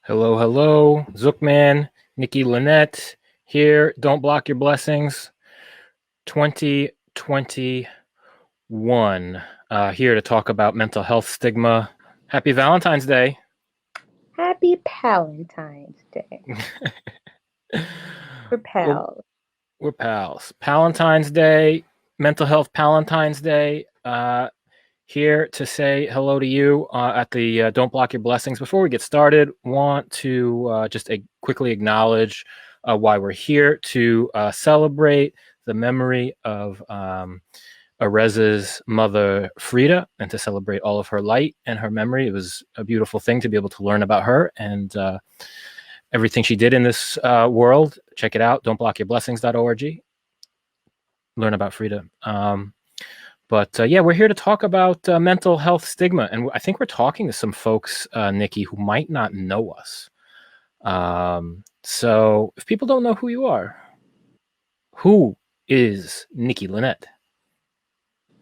Hello, hello. Zookmann, Nikki, Lynnette here. Don't block your blessings. 2021. Here to talk about mental health stigma. Happy Valentine's Day. Happy Palentine's Day. We're pals. We're pals. Palentine's Day, Mental Health Palentine's Day. Here to say hello to you at the Don't Block Your Blessings. Before we get started, want to just quickly acknowledge why we're here to celebrate the memory of Areza's mother, Frida, and to celebrate all of her light and her memory. It was a beautiful thing to be able to learn about her and everything she did in this world. Check it out, don'tblockyourblessings.org. Learn about Frida. But we're here to talk about mental health stigma. And I think we're talking to some folks, Nikki, who might not know us. So if people don't know who you are, who is Nikki Lynnette?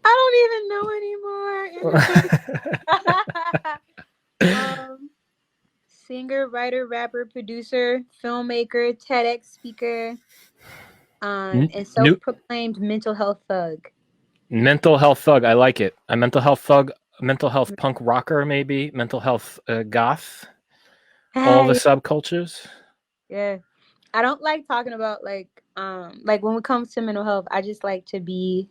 I don't even know anymore. Singer, writer, rapper, producer, filmmaker, TEDx speaker, and self-proclaimed mental health thug. Mental health thug, I like it. A mental health thug, mental health punk rocker, maybe mental health goth. All the subcultures. Yeah, I don't like talking about like when it comes to mental health. I just like to be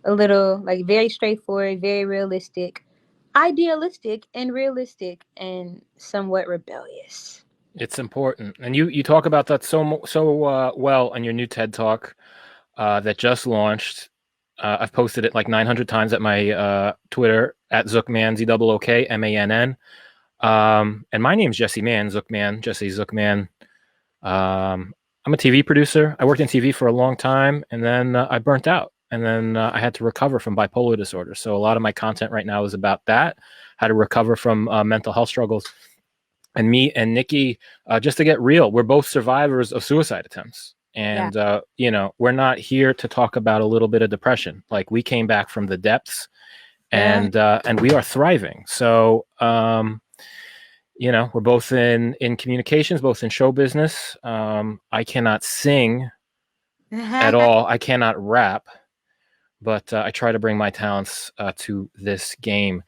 a little like very straightforward, very realistic, idealistic, and realistic, and somewhat rebellious. It's important, and you talk about that so well on your new TED Talk that just launched. I've posted it like 900 times at my Twitter at Zookmann, ZOOKMANN. And my name's Jesse Mann, Zookmann, Jesse Zookmann. I'm a TV producer. I worked in TV for a long time, and then I burnt out. And then I had to recover from bipolar disorder. So a lot of my content right now is about that, how to recover from mental health struggles. And me and Nikki, just to get real, we're both survivors of suicide attempts. And, we're not here to talk about a little bit of depression. Like, we came back from the depths and we are thriving. So, we're both in communications, both in show business. I cannot sing at all. I cannot rap, but I try to bring my talents to this game.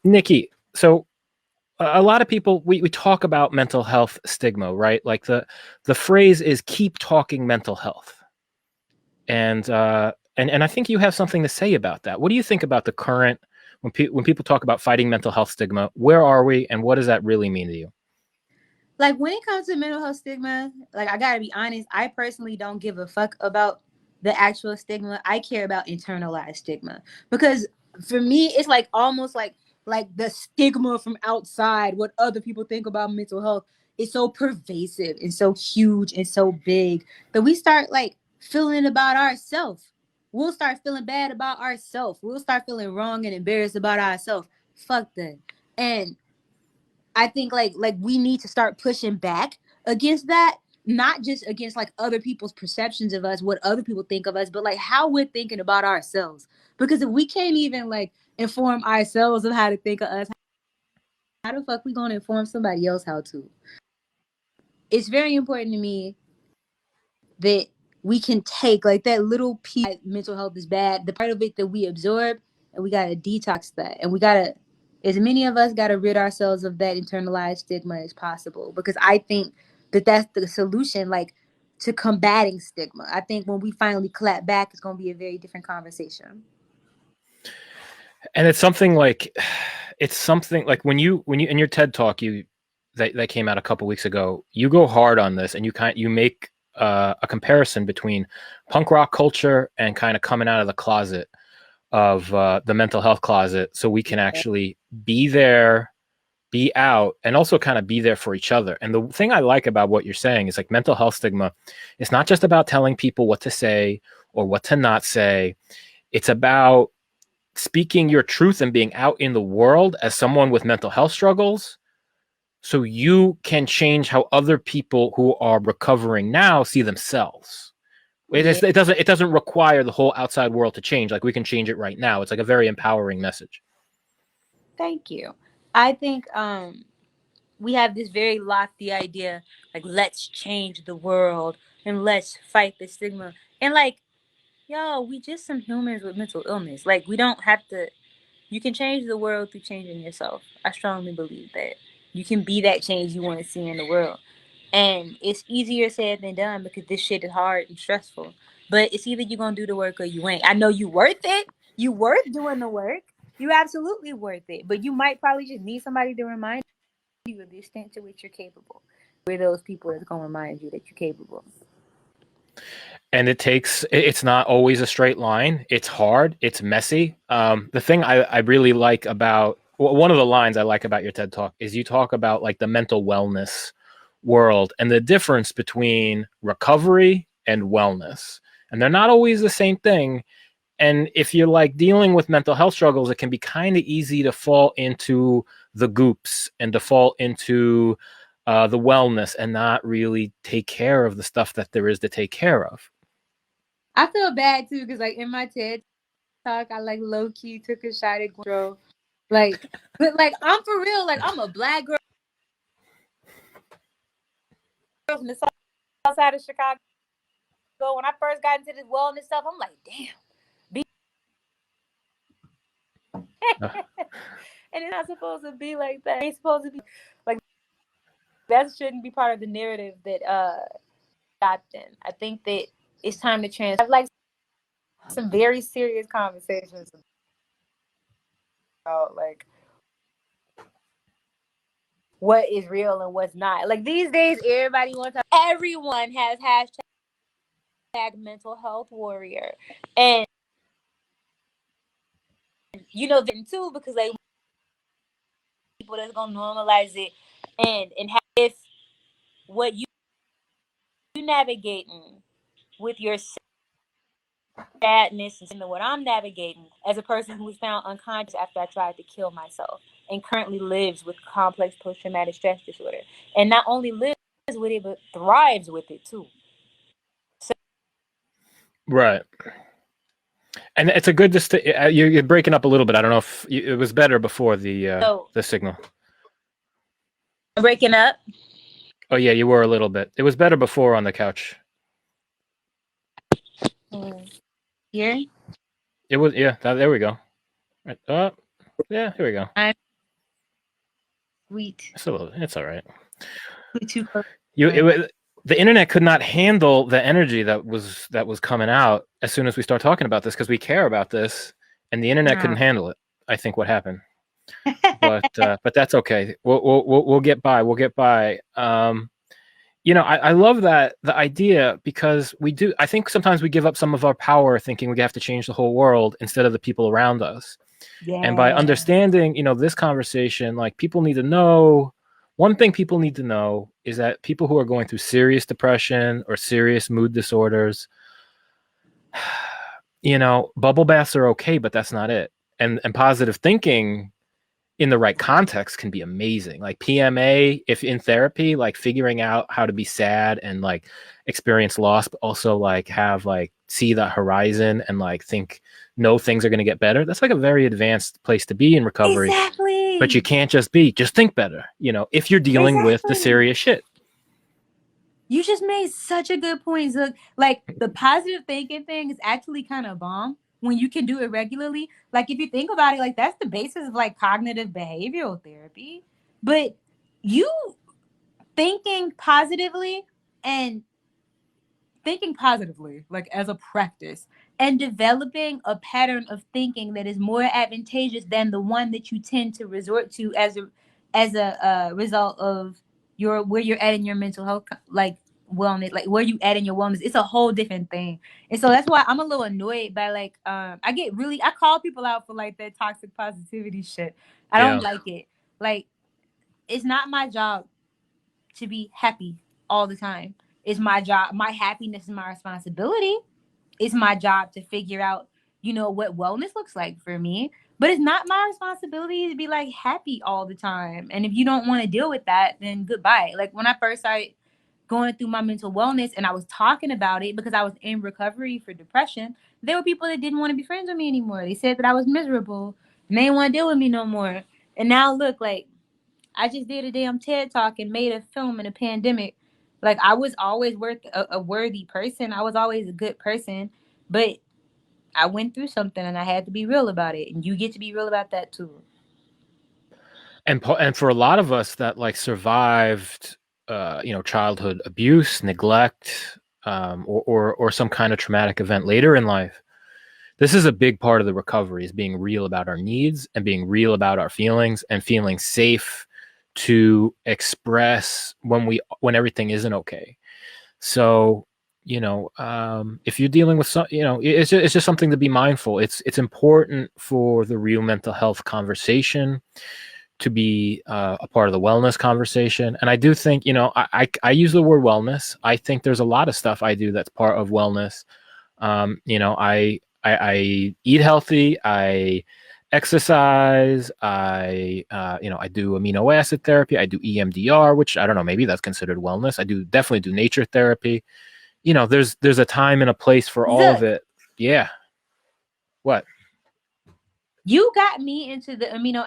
Nikki, so a lot of people, we talk about mental health stigma, right? Like the phrase is keep talking mental health. And I think you have something to say about that. What do you think about the current, when people talk about fighting mental health stigma, where are we and what does that really mean to you? Like, when it comes to mental health stigma, like, I gotta be honest, I personally don't give a fuck about the actual stigma. I care about internalized stigma, because for me, it's like almost like the stigma from outside, what other people think about mental health, is so pervasive and so huge and so big that we start like feeling about ourselves. We'll start feeling bad about ourselves. We'll start feeling wrong and embarrassed about ourselves. Fuck that. And I think like we need to start pushing back against that, not just against like other people's perceptions of us, what other people think of us, but like how we're thinking about ourselves. Because if we can't even like inform ourselves of how to think of us, how the fuck we gonna inform somebody else how to? It's very important to me that we can take like that little piece. Mental health is bad, the part of it that we absorb, and we gotta detox that, and we gotta, as many of us, gotta rid ourselves of that internalized stigma as possible, because I think that that's the solution, like, to combating stigma. I think when we finally clap back, it's gonna be a very different conversation. And it's something like when you in your TED Talk, that came out a couple weeks ago, you go hard on this, and you make a comparison between punk rock culture and kind of coming out of the closet of the mental health closet, so we can actually be there, be out, and also kind of be there for each other. And the thing I like about what you're saying is like mental health stigma, it's not just about telling people what to say or what to not say. It's about speaking your truth and being out in the world as someone with mental health struggles, so you can change how other people who are recovering now see themselves. It doesn't require the whole outside world to change. Like, we can change it right now. It's like a very empowering message. Thank you. I think we have this very lofty idea, like, let's change the world and let's fight the stigma. And like, yo, we just some humans with mental illness. Like, we don't have to. You can change the world through changing yourself. I strongly believe that you can be that change you want to see in the world. And it's easier said than done because this shit is hard and stressful. But it's either you're gonna do the work or you ain't. I know you worth it. You worth doing the work. You absolutely worth it. But you might probably just need somebody to remind you of the extent to which you're capable. We're those people that's gonna remind you that you're capable. And it's not always a straight line. It's hard. It's messy. The thing I really like about, one of the lines I like about your TED Talk is you talk about like the mental wellness world and the difference between recovery and wellness. And they're not always the same thing. And if you're like dealing with mental health struggles, it can be kind of easy to fall into the goops and to fall into the wellness and not really take care of the stuff that there is to take care of. I feel bad too because like in my TED Talk, I like low key took a shot at girl. Like, but like I'm for real. Like I'm a black girl from the south side of Chicago. When I first got into this wellness stuff, I'm like, damn. And it's not supposed to be like that. It's supposed to be like that. Shouldn't be part of the narrative that Sounten. I think that it's time to trans. I've like some very serious conversations about like what is real and what's not. Like these days, everyone has hashtag mental health warrior, and you know them too because like people that's gonna normalize it and have if what you navigating with your sadness and what I'm navigating as a person who was found unconscious after I tried to kill myself and currently lives with complex post-traumatic stress disorder and not only lives with it but thrives with it too. Right. And it's a good you're breaking up a little bit. I don't know if it was better before the signal. I'm breaking up. Oh yeah, you were a little bit. It was better before on the couch. Here? It was, yeah. There we go. Right. Yeah. Here we go. Sweet. It's all right. Too close. The internet could not handle the energy that was coming out as soon as we start talking about this because we care about this, and the internet couldn't handle it. I think what happened, but that's okay. We'll get by. We'll get by. I love the idea because we do. I think sometimes we give up some of our power thinking we have to change the whole world instead of the people around us. Yeah. And by understanding, this conversation, like people need to know. One thing people need to know is that people who are going through serious depression or serious mood disorders, bubble baths are okay, but that's not it. And positive thinking in the right context can be amazing. Like PMA, if in therapy, like figuring out how to be sad and like experience loss, but also like have like see the horizon and like know things are going to get better. That's like a very advanced place to be in recovery. Exactly. But you can't just think better, if you're dealing with the serious shit. You just made such a good point, Zook. Like the positive thinking thing is actually kind of bomb when you can do it regularly. Like if you think about it, like that's the basis of like cognitive behavioral therapy. But you thinking positively like as a practice and developing a pattern of thinking that is more advantageous than the one that you tend to resort to as a result of where you're at in your mental health like wellness, like where you at in your wellness. It's a whole different thing. And so that's why I'm a little annoyed by like I call people out for like that toxic positivity shit. I don't like it. Like it's not my job to be happy all the time. It's my job. My happiness is my responsibility. It's my job to figure out, what wellness looks like for me. But it's not my responsibility to be like happy all the time. And if you don't want to deal with that, then goodbye. Like when I first started going through my mental wellness and I was talking about it because I was in recovery for depression, there were people that didn't want to be friends with me anymore. They said that I was miserable and they didn't want to deal with me no more. And now look, like I just did a damn TED talk and made a film in a pandemic. Like, I was always a worthy person. I was always a good person, but I went through something and I had to be real about it. And you get to be real about that too. And for a lot of us that like survived, childhood abuse, neglect, or some kind of traumatic event later in life, this is a big part of the recovery, is being real about our needs and being real about our feelings and feeling safe to express when everything isn't okay. So, if you're dealing with some, it's just something to be mindful. It's important for the real mental health conversation to be a part of the wellness conversation. And I do think, I use the word wellness. I think there's a lot of stuff I do that's part of wellness. I eat healthy. I exercise. I do amino acid therapy. I do EMDR, which I don't know, maybe that's considered wellness. I definitely do nature therapy. There's a time and a place for all of it. Yeah. What? You got me into the amino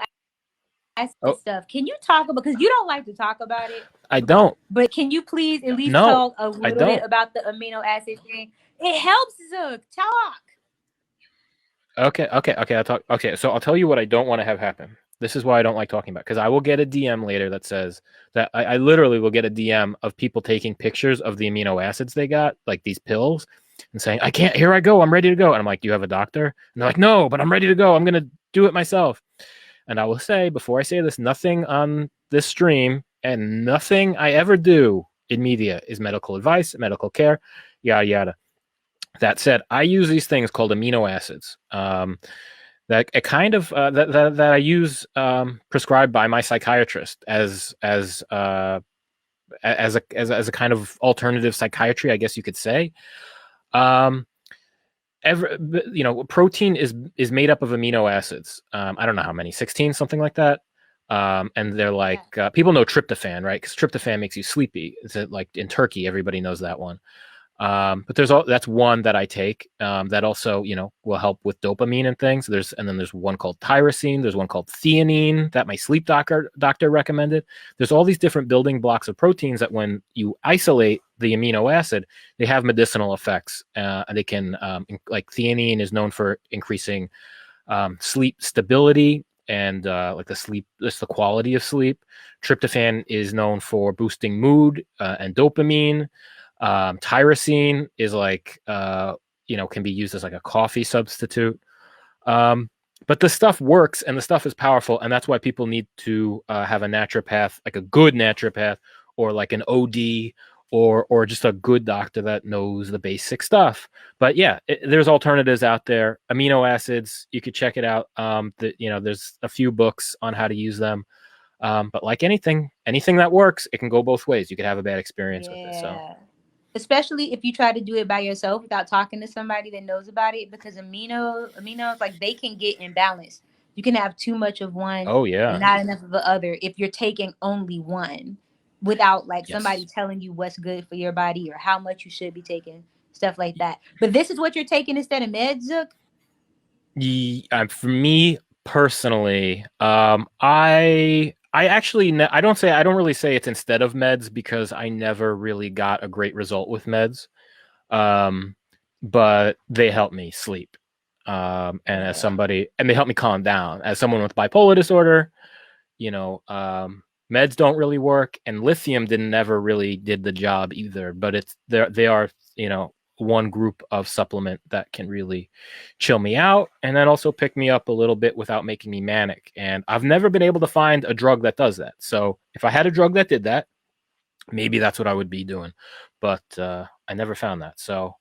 acid stuff. Can you talk about, because you don't like to talk about it. I don't. But can you please at least talk a little bit about the amino acid thing? It helps, Zook. Talk. Okay. I'll talk. Okay, so I'll tell you what I don't want to have happen. This is why I don't like talking about, because I will get a DM later that says that I literally will get a DM of people taking pictures of the amino acids they got, like these pills, and saying, I can't, here I go, I'm ready to go. And I'm like, do you have a doctor? And they're like, no, but I'm ready to go. I'm going to do it myself. And I will say, before I say this, nothing on this stream and nothing I ever do in media is medical advice, medical care, yada, yada. That said, I use these things called amino acids that I use prescribed by my psychiatrist as a kind of alternative psychiatry, I guess you could say. Protein is made up of amino acids. I don't know how many, 16, something like that. And they're like, people know tryptophan, right? Because tryptophan makes you sleepy. It's like in Turkey, everybody knows that one. But that's one that I take that also, will help with dopamine and things. And then there's one called tyrosine. There's one called theanine that my sleep doctor recommended. There's all these different building blocks of proteins that when you isolate the amino acid, they have medicinal effects. And they can, like theanine is known for increasing sleep stability and like the quality of sleep. Tryptophan is known for boosting mood and dopamine. Tyrosine is like can be used as like a coffee substitute, but the stuff works and the stuff is powerful, and that's why people need to have a naturopath, like a good naturopath, or like an OD, or just a good doctor that knows the basic stuff. But yeah, there's alternatives out there. Amino acids, you could check it out. There's a few books on how to use them. But like anything that works, it can go both ways. You could have a bad experience with it. So. Especially if you try to do it by yourself without talking to somebody that knows about it, because aminos, like, they can get imbalanced. You can have too much of one and not enough of the other if you're taking only one without somebody telling you what's good for your body or how much you should be taking, stuff like that. But this is what you're taking instead of meds, Zook? For me personally, I don't really say it's instead of meds, because I never really got a great result with meds. But they help me sleep. And they help me calm down. As someone with bipolar disorder, meds don't really work, and lithium never really did the job either. But they are one group of supplement that can really chill me out and then also pick me up a little bit without making me manic. And I've never been able to find a drug that does that. So if I had a drug that did that, maybe that's what I would be doing. But I never found that. So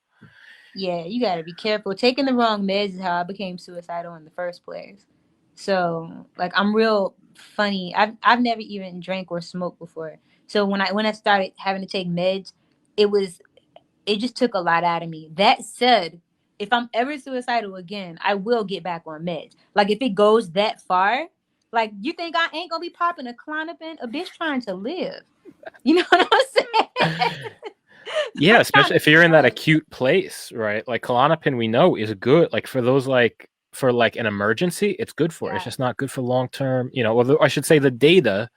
yeah, you got to be careful. Taking the wrong meds is how I became suicidal in the first place. So like, I'm real funny. I've never even drank or smoked before. So when I started having to take meds, it just took a lot out of me. That said, if I'm ever suicidal again, I will get back on meds. Like, if it goes that far, like, you think I ain't gonna be popping a Klonopin? A bitch trying to live. You know what I'm saying? Yeah, especially if you're in that acute place, right? Like, Klonopin, we know, is good. Like, for those for an emergency, it's good for. It's just not good for long term. Or I should say, the data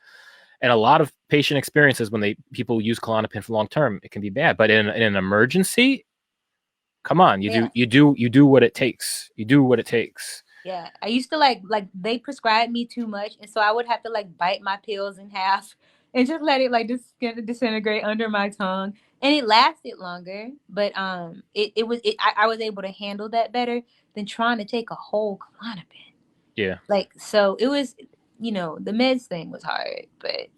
And a lot of patient experiences when people use Klonopin for long term, it can be bad. But in an emergency, come on, you do what it takes. You do what it takes. Yeah, I used to like they prescribed me too much, and so I would have to like bite my pills in half and just let it like disintegrate under my tongue, and it lasted longer. But I was able to handle that better than trying to take a whole Klonopin. Yeah. Like so, it was the meds thing was hard, but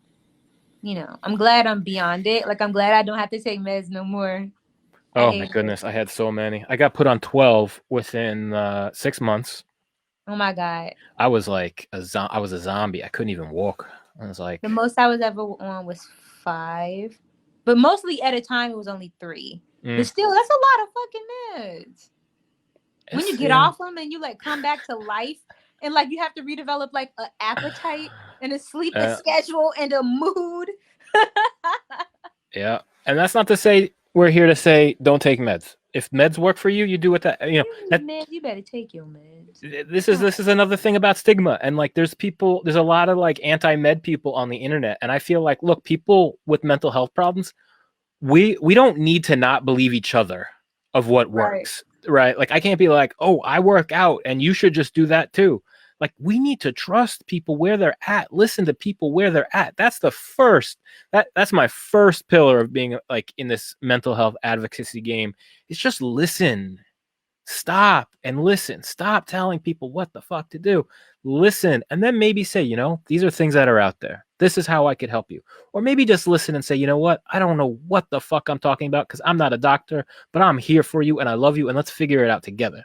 I'm glad I'm beyond it. Like I'm glad I don't have to take meds no more. Oh my goodness, I had so many. I got put on 12 within 6 months. Oh my God. I was like I was a zombie. I couldn't even walk. I was like the most I was ever on was 5, but mostly at a time it was only 3. But still, that's a lot of fucking meds. When you get off them and you like come back to life and like you have to redevelop like an appetite and a sleep schedule and a mood. Yeah, and that's not to say we're here to say don't take meds. If meds work for you, you do what that meds, you better take your meds. This is another thing about stigma, and like there's a lot of like anti-med people on the internet, and I feel like look, people with mental health problems, we don't need to not believe each other of what works, right? Like I can't be like, oh, I work out and you should just do that too. Like we need to trust people where they're at, listen to people where they're at. That's that's my first pillar of being like in this mental health advocacy game. It's just listen. Stop and listen. Stop telling people what the fuck to do. Listen, and then maybe say, these are things that are out there. This is how I could help you. Or maybe just listen and say, you know what? I don't know what the fuck I'm talking about because I'm not a doctor, but I'm here for you and I love you and let's figure it out together.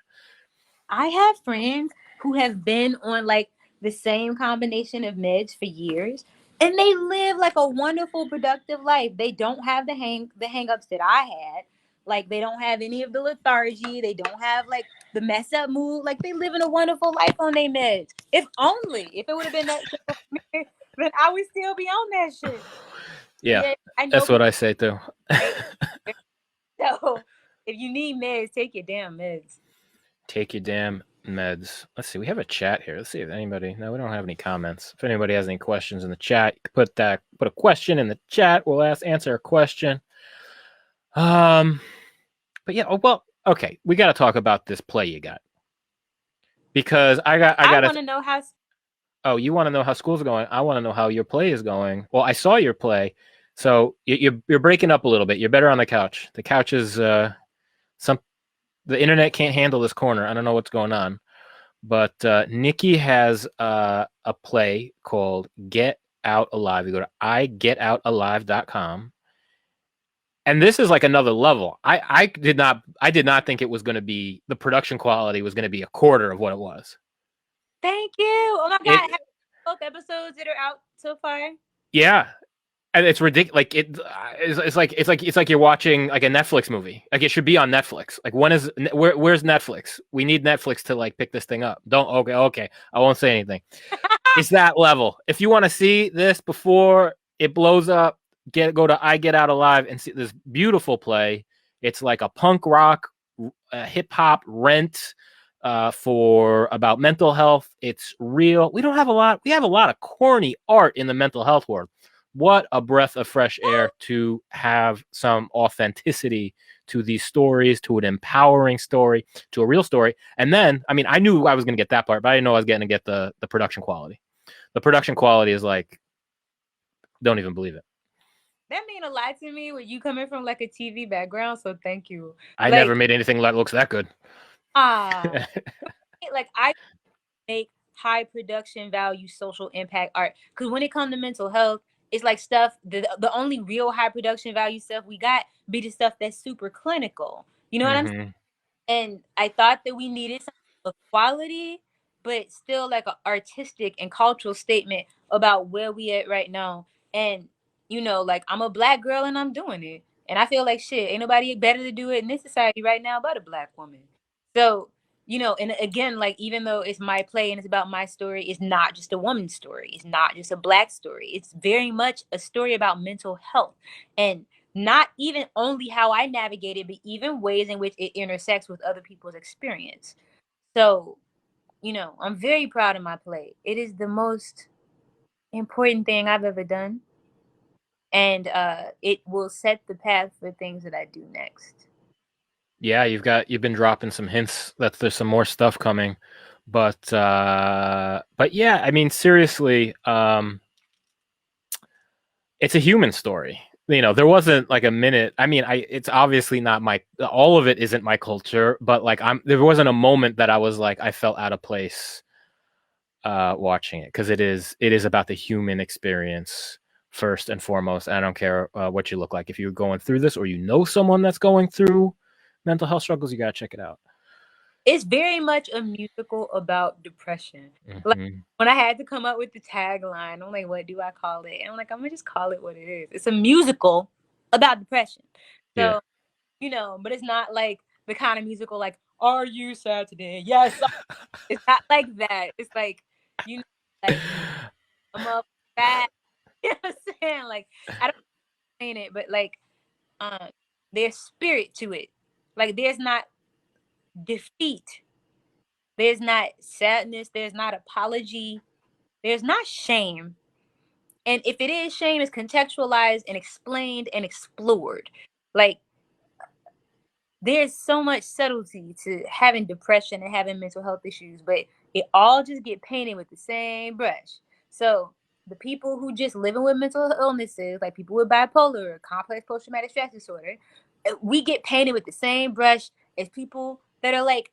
I have friends who have been on like the same combination of meds for years and they live like a wonderful, productive life. They don't have the hang-ups that I had. Like they don't have any of the lethargy. They don't have like the mess up mood. Like they live in a wonderful life on their meds. If it would have been that simple for me, then I would still be on that shit. Yeah, that's what I say too. So if you need meds, take your damn meds. Take your damn meds. Let's see. We have a chat here. Let's see if anybody. No, we don't have any comments. If anybody has any questions in the chat, you can put a question in the chat. We'll answer a question. But yeah. Oh well. Okay. We got to talk about this play you got because I want to know how. Oh, you want to know how school's going? I want to know how your play is going. Well, I saw your play, so you're breaking up a little bit. You're better on the couch. The couch is the internet can't handle this corner. I don't know what's going on. But Nikki has a play called Get Out Alive. You go to iGetOutAlive.com. And this is like another level. I did not think it was going to be, the production quality was going to be a quarter of what it was. Thank you. Oh my God. Have both episodes that are out so far? Yeah. And it's ridiculous. Like it's like you're watching like a Netflix movie. Like it should be on Netflix. Like where's Netflix? We need Netflix to like pick this thing up. Okay. I won't say anything. It's that level. If you want to see this before it blows up, go to I Get Out Alive and see this beautiful play. It's like a punk rock, hip hop rent for about mental health. It's real. We have a lot of corny art in the mental health world. What a breath of fresh air to have some authenticity to these stories, to an empowering story, to a real story. And then, I mean, I knew I was going to get that part, but I didn't know I was going to get the production quality. The production quality is like, don't even believe it. That mean a lot to me when you coming from like a TV background, so thank you. I never made anything that looks that good. Like I make high production value social impact art because when it comes to mental health, it's like stuff, the only real high production value stuff we got be the stuff that's super clinical. You know what I'm saying? And I thought that we needed some of quality, but still like an artistic and cultural statement about where we at right now. And, like I'm a Black girl and I'm doing it. And I feel like shit, ain't nobody better to do it in this society right now but a Black woman. So, and again, like, even though it's my play and it's about my story, it's not just a woman's story. It's not just a Black story. It's very much a story about mental health and not even only how I navigate it, but even ways in which it intersects with other people's experience. So, I'm very proud of my play. It is the most important thing I've ever done. And it will set the path for things that I do next. Yeah, you've been dropping some hints that there's some more stuff coming. But yeah, I mean, seriously, it's a human story. You know, there wasn't like a minute. I mean, it's obviously not all of it isn't my culture, but like there wasn't a moment that I was like, I felt out of place watching it, because it is about the human experience first and foremost. And I don't care what you look like. If you're going through this or you know someone that's going through mental health struggles, you got to check it out. It's very much a musical about depression. Like when I had to come up with the tagline, I'm like, what do I call it? And I'm like, I'm gonna just call it what it is. It's a musical about depression. So, yeah. You know, but it's not like the kind of musical like, are you sad today? Yes. It's not like that. It's like, you know, like I'm up bad. You know what I'm saying? Like, I don't explain it, but like there's spirit to it. Like there's not defeat. There's not sadness. There's not apology. There's not shame. And if it is shame, it's contextualized and explained and explored. Like there's so much subtlety to having depression and having mental health issues, but it all just get painted with the same brush. So the people who just living with mental illnesses, like people with bipolar or complex post-traumatic stress disorder, we get painted with the same brush as people that are like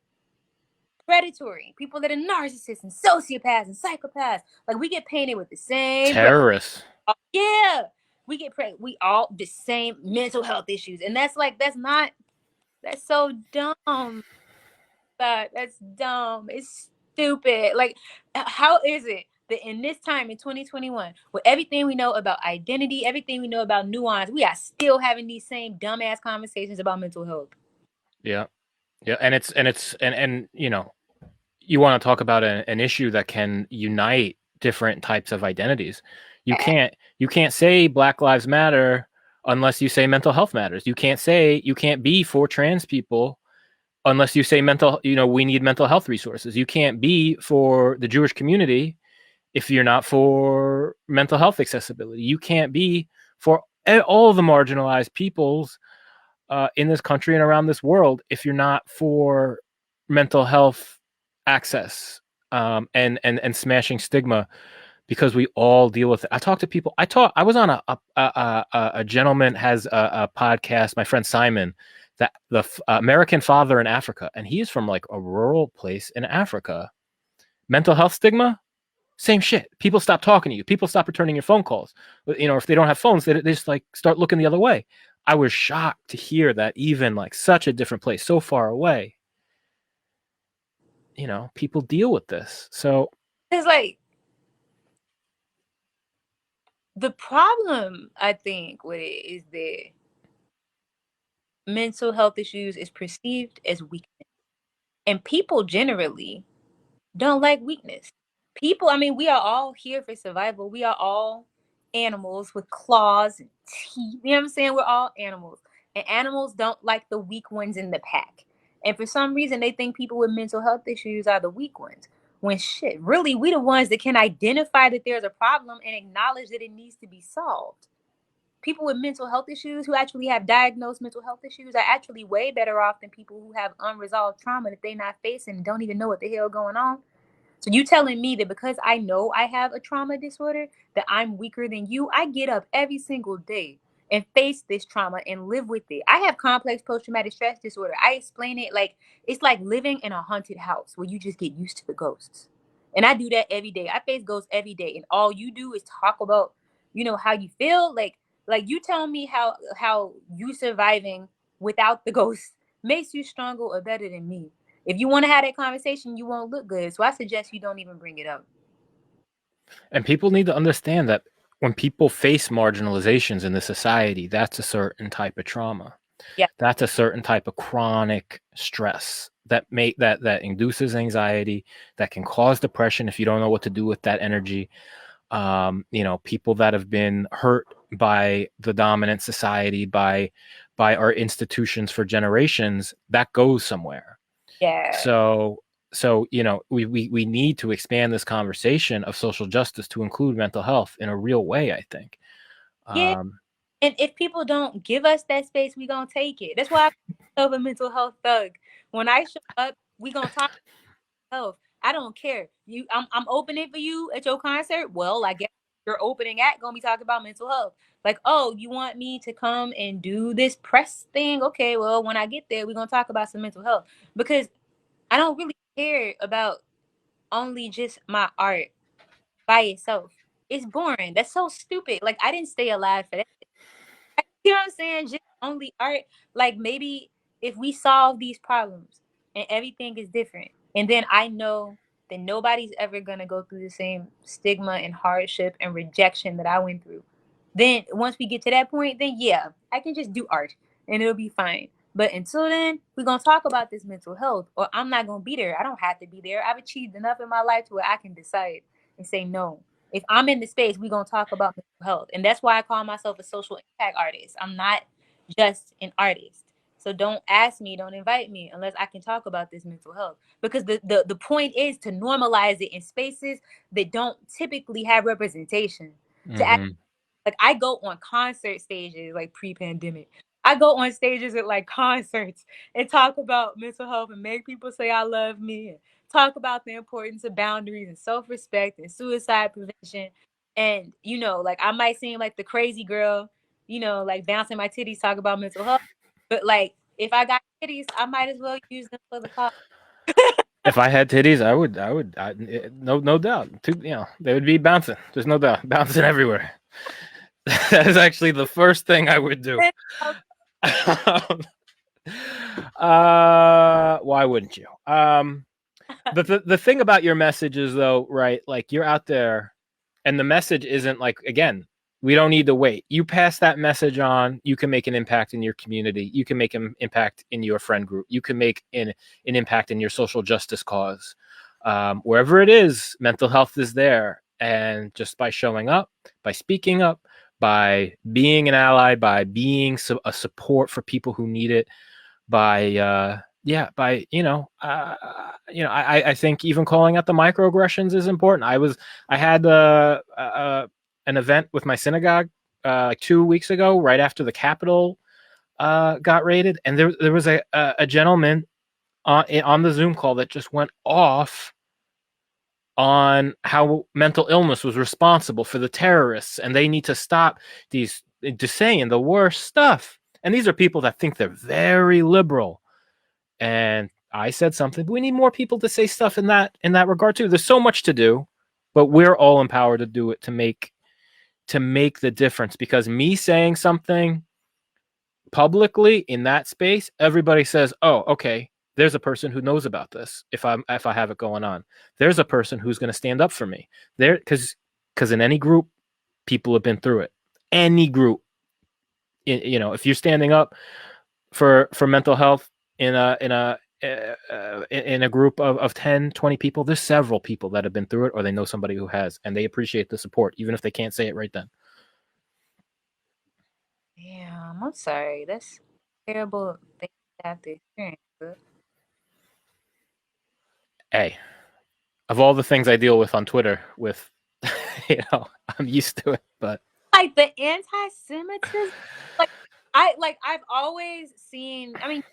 predatory, people that are narcissists and sociopaths and psychopaths. Like we get painted with the same terrorists. Yeah, we all the same mental health issues, and that's so dumb. That's dumb. It's stupid. Like, how is it that in this time in 2021, with everything we know about identity, everything we know about nuance, we are still having these same dumbass conversations about mental health? Yeah, and you know, you want to talk about an issue that can unite different types of identities. You can't say Black Lives Matter unless you say mental health matters. You can't be for trans people unless you say we need mental health resources. You can't be for the Jewish community if you're not for mental health accessibility. You can't be for all the marginalized peoples in this country and around this world if you're not for mental health access and smashing stigma, because we all deal with it. I talk to people. I was on a gentleman has a podcast, my friend Simon, that the American Father in Africa, and he is from like a rural place in Africa. Mental health stigma, same shit. People stop talking to you. People stop returning your phone calls. You know, if they don't have phones, they just like start looking the other way. I was shocked to hear that even like such a different place, so far away, you know, people deal with this. So it's like the problem, I think, with it is that mental health issues is perceived as weakness, and people generally don't like weakness. People, I mean, we are all here for survival. We are all animals with claws and teeth. You know what I'm saying? We're all animals. And animals don't like the weak ones in the pack. And for some reason, they think people with mental health issues are the weak ones. When shit, really, we the ones that can identify that there's a problem and acknowledge that it needs to be solved. People with mental health issues who actually have diagnosed mental health issues are actually way better off than people who have unresolved trauma that they're not facing and don't even know what the hell going on. So you telling me that because I know I have a trauma disorder, that I'm weaker than you? I get up every single day and face this trauma and live with it. I have complex post-traumatic stress disorder. I explain it like it's like living in a haunted house where you just get used to the ghosts. And I do that every day. I face ghosts every day. And all you do is talk about, you know, how you feel. Like you tell me how you surviving without the ghosts makes you stronger or better than me. If you want to have that conversation, you won't look good. So I suggest you don't even bring it up. And people need to understand that when people face marginalizations in the society, that's a certain type of trauma. Yeah. That's a certain type of chronic stress that induces anxiety, that can cause depression if you don't know what to do with that energy. You know, people that have been hurt by the dominant society, by our institutions for generations, that goes somewhere. Yeah. So So, we need to expand this conversation of social justice to include mental health in a real way, I think. Yeah. And if people don't give us that space, we gonna take it. That's why I'm a mental health thug. When I show up, we gonna talk health. I don't care. I'm opening for you at your concert. Well, I guess your opening act gonna be talking about mental health. Like, oh, you want me to come and do this press thing? Okay, well, when I get there, we're gonna talk about some mental health, because I don't really care about only just my art by itself. It's boring. That's so stupid. Like, I didn't stay alive for that. You know what I'm saying? Just only art. Like, maybe if we solve these problems and everything is different, and then I know that nobody's ever gonna go through the same stigma and hardship and rejection that I went through. Then once we get to that point, then yeah, I can just do art and it'll be fine. But until then, we're gonna talk about this mental health, or I'm not gonna be there. I don't have to be there. I've achieved enough in my life to where I can decide and say no. If I'm in the space, we're gonna talk about mental health. And that's why I call myself a social impact artist. I'm not just an artist. So don't ask me, don't invite me unless I can talk about this mental health. Because the point is to normalize it in spaces that don't typically have representation. To act, like, I go on concert stages like pre-pandemic. I go on stages at like concerts and talk about mental health and make people say I love me, and talk about the importance of boundaries and self-respect and suicide prevention. And like, I might seem like the crazy girl, like bouncing my titties, talk about mental health. But like, if I got titties, I might as well use them for the cause. If I had titties, no doubt. They would be bouncing. There's no doubt, bouncing everywhere. That is actually the first thing I would do. Why wouldn't you? The thing about your message is, though, right? Like, you're out there, and the message isn't like, again, we don't need to wait. You pass that message on, you can make an impact in your community. You can make an impact in your friend group. You can make an impact in your social justice cause. Wherever it is, mental health is there. And just by showing up, by speaking up, by being an ally, by being a support for people who need it, I think even calling out the microaggressions is important. I had an event with my synagogue like 2 weeks ago, right after the Capitol got raided, and there was a gentleman on the Zoom call that just went off on how mental illness was responsible for the terrorists, and they need to stop these, just saying the worst stuff. And these are people that think they're very liberal. And I said something. We need more people to say stuff in that regard too. There's so much to do, but we're all empowered to do it, to make the difference. Because me saying something publicly in that space, everybody says, "Oh, okay, there's a person who knows about this. If I have it going on, there's a person who's going to stand up for me." There, because in any group, people have been through it. Any group, if you're standing up for mental health in a group of 10, 20 people, there's several people that have been through it, or they know somebody who has, and they appreciate the support, even if they can't say it right then. Yeah, I'm sorry. That's a terrible thing to have to experience. Hey, of all the things I deal with on Twitter, I'm used to it. But like the anti-Semitism, I've always seen. I mean,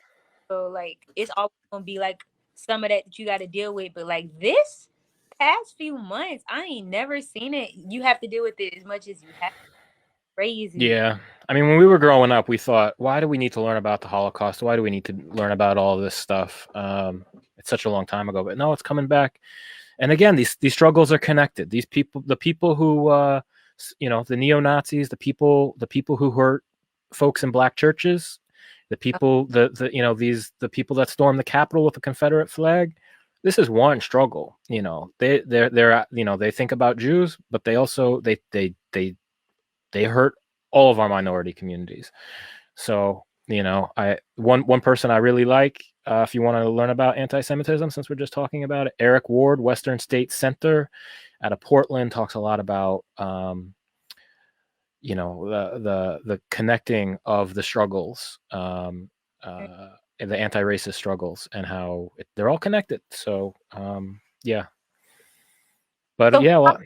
so like it's always gonna be like some of that you got to deal with, but like this past few months, I ain't never seen it. You have to deal with it as much as you have. Crazy. Yeah. I mean, when we were growing up, we thought, why do we need to learn about the Holocaust? Why do we need to learn about all this stuff? It's such a long time ago, but no, it's coming back. And again, these struggles are connected. These people, the people who, the neo-Nazis, the people who hurt folks in black churches, the people, the people that stormed the Capitol with the Confederate flag. This is one struggle. They're they think about Jews, but they also they hurt all of our minority communities. So, one person I really like, if you want to learn about anti-Semitism, since we're just talking about it, Eric Ward, Western State Center out of Portland, talks a lot about, the connecting of the struggles. the anti-racist struggles and how they're all connected. So yeah, but So yeah, well,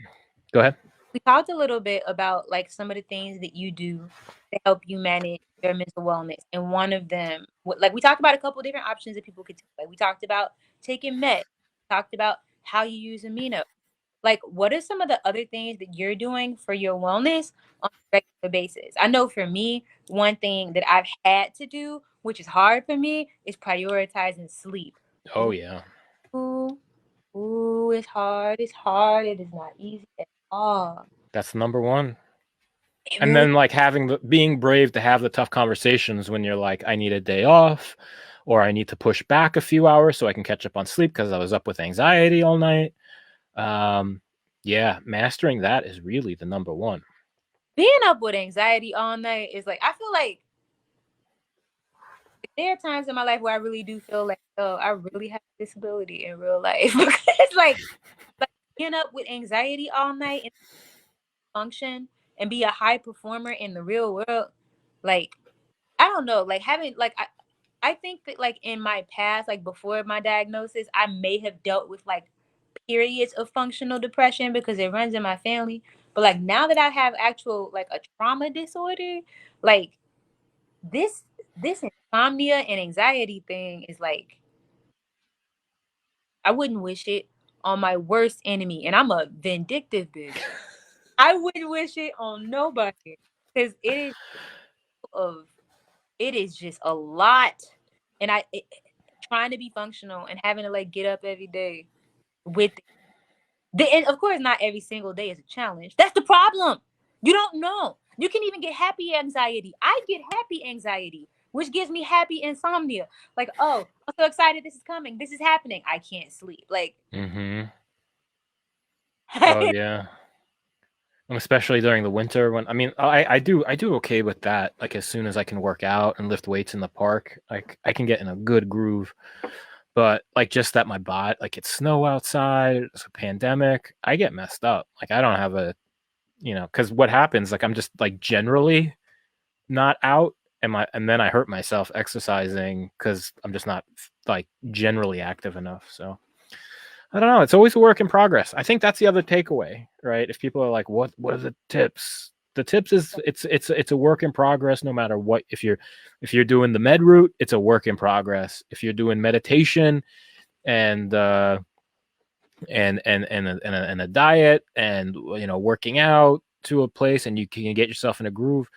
go ahead. we talked a little bit about like some of the things that you do to help you manage your mental wellness, and one of them, like we talked about a couple different options that people could take. Like we talked about taking meds, talked about how you use amino. Like, what are some of the other things that you're doing for your wellness on a regular basis? I know for me, one thing that I've had to do, which is hard for me, is prioritizing sleep. Oh yeah, Ooh, ooh, it's hard. It's hard. It is not easy at all. that's number one. It And really. then like being brave to have the tough conversations when you're like, I need a day off, or I need to push back a few hours so I can catch up on sleep because I was up with anxiety all night. Yeah, mastering that is really the number one. Being up with anxiety all night is like, I feel like there are times in my life where I really do feel like, oh, I really have a disability in real life. It's like being up with anxiety all night and function and be a high performer in the real world. Like, I don't know, like having like I think that like in my past, like before my diagnosis, I may have dealt with like periods of functional depression because it runs in my family. But like now that I have actual like a trauma disorder, like this this insomnia and anxiety thing is like, I wouldn't wish it on my worst enemy, and I'm a vindictive bitch. I wouldn't wish it on nobody because of it is just a lot, and trying to be functional and having to like get up every day with and of course not every single day is a challenge. That's the problem. You don't know. You can even get happy anxiety. I get happy anxiety, which gives me happy insomnia. Like, oh, I'm so excited this is coming. This is happening. I can't sleep. Like, Oh yeah. Especially during the winter when I do okay with that. Like as soon as I can work out and lift weights in the park, like I can get in a good groove. But like just that my body, like it's snow outside, it's a pandemic, I get messed up. Like I don't have a, because what happens, like I'm just like generally not out, and then I hurt myself exercising because I'm just not like generally active enough. So I don't know. It's always a work in progress. I think that's the other takeaway, right? If people are like, "What are the tips?" The tips is it's a work in progress. No matter what, if you're doing the med route, it's a work in progress. If you're doing meditation and a diet and working out to a place, and you can get yourself in a groove,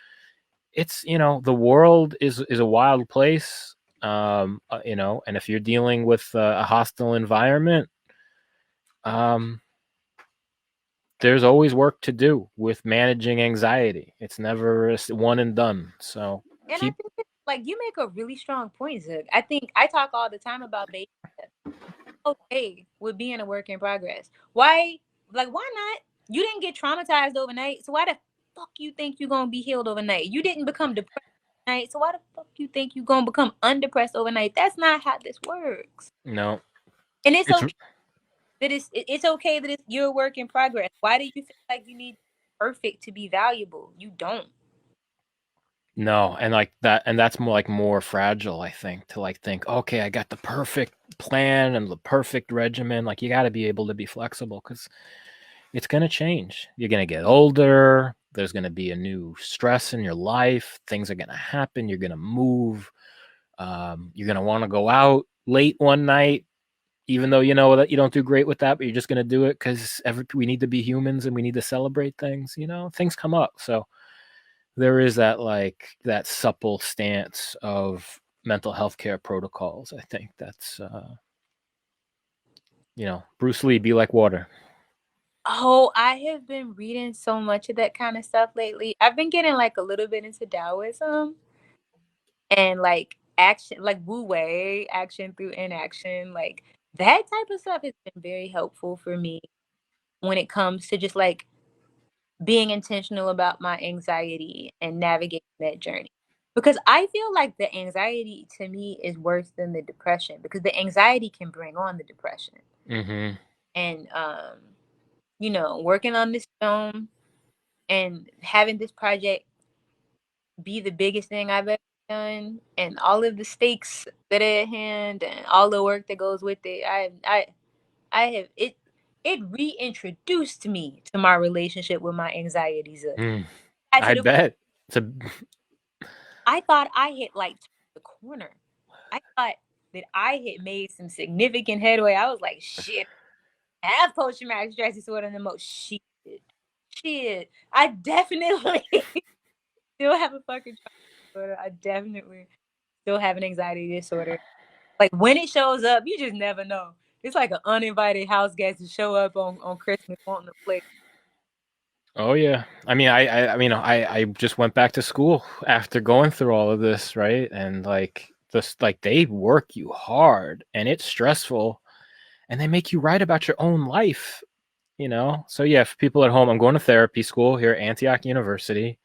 it's the world is a wild place, and if you're dealing with a hostile environment, there's always work to do with managing anxiety. It's never one and done. So and I think like you make a really strong point, Zook. I think I talk all the time about baby okay with being a work in progress. Why not? You didn't get traumatized overnight, so why the fuck you think you're gonna be healed overnight? You didn't become depressed overnight, so why the fuck you think you're gonna become undepressed overnight? That's not how this works. no, And it's it's okay that it's okay that it's your work in progress. Why do you feel like you need perfect to be valuable? You don't. no, and like that, and that's more fragile. I think to like think, okay, I got the perfect plan and the perfect regimen. Like you got to be able to be flexible because it's gonna change. You're gonna get older. There's gonna be a new stress in your life. Things are gonna happen. You're gonna move. You're gonna want to go out late one night, even though you know that you don't do great with that, but you're just gonna do it because we need to be humans and we need to celebrate things. Things come up. So there is that supple stance of mental health care protocols. I think that's Bruce Lee, be like water. Oh, I have been reading so much of that kind of stuff lately. I've been getting like a little bit into Taoism and like action, like Wu Wei, action through inaction. Like that type of stuff has been very helpful for me when it comes to just like being intentional about my anxiety and navigating that journey. Because I feel like the anxiety to me is worse than the depression because the anxiety can bring on the depression. Mm-hmm. And working on this film and having this project be the biggest thing I've ever done and all of the stakes that are at hand and all the work that goes with it, I have it reintroduced me to my relationship with my anxieties. I bet. I thought I had like the corner. I thought that I had made some significant headway. I was like, shit, I have post-traumatic stress disorder and the most shit. I definitely still have a fucking disorder. I definitely still have an anxiety disorder. Like when it shows up, you just never know. It's like an uninvited house guest to show up on Christmas wanting to play. Oh yeah. I mean, I just went back to school after going through all of this, right? And like they work you hard and it's stressful and they make you write about your own life, you know? So yeah, for people at home, I'm going to therapy school here at Antioch University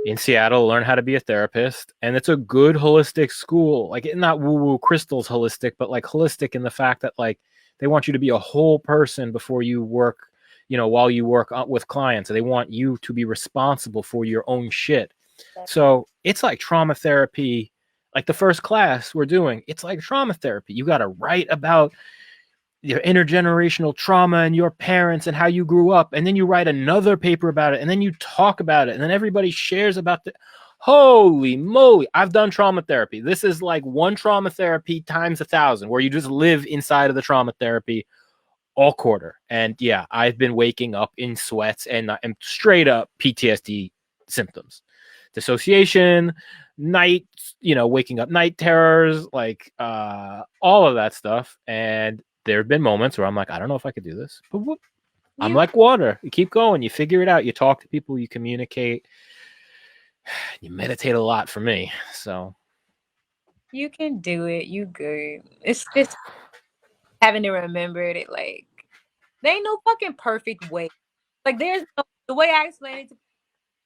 in Seattle, learn how to be a therapist. And it's a good holistic school. Like not woo-woo crystals holistic, but like holistic in the fact that like they want you to be a whole person before you work, you know, while you work with clients. They want you to be responsible for your own shit. So it's like trauma therapy. Like the first class we're doing, it's like trauma therapy. You got to write about your intergenerational trauma and your parents and how you grew up. And then you write another paper about it. And then you talk about it. And then everybody shares about the holy moly. I've done trauma therapy. This is like one trauma therapy times 1,000, where you just live inside of the trauma therapy all quarter. And yeah, I've been waking up in sweats and straight up PTSD symptoms, dissociation, night, you know, waking up night terrors, like all of that stuff. And there have been moments where I'm like, I don't know if I could do this, but whoop, I'm like water. You keep going, you figure it out, you talk to people, you communicate, you meditate a lot for me. So you can do it. You good. It's just having to remember that, like, there ain't no fucking perfect way. Like, there's no, the way I explain it,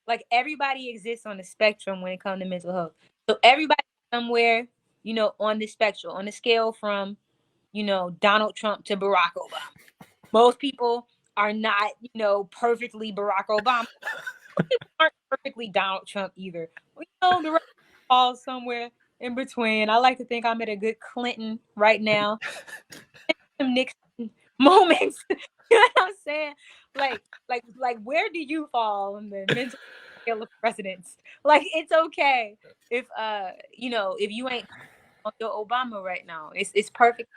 like, everybody exists on the spectrum when it comes to mental health. So everybody somewhere, you know, on the spectrum, on the scale from, you know, Donald Trump to Barack Obama. Most people are not, you know, perfectly Barack Obama. Most people aren't perfectly Donald Trump either. You know, the rest falls somewhere in between. I like to think I'm at a good Clinton right now. Some Nixon moments. You know what I'm saying? Like where do you fall on the mental scale of presidents? Like, it's okay if you know, if you ain't on your Obama right now. It's perfect.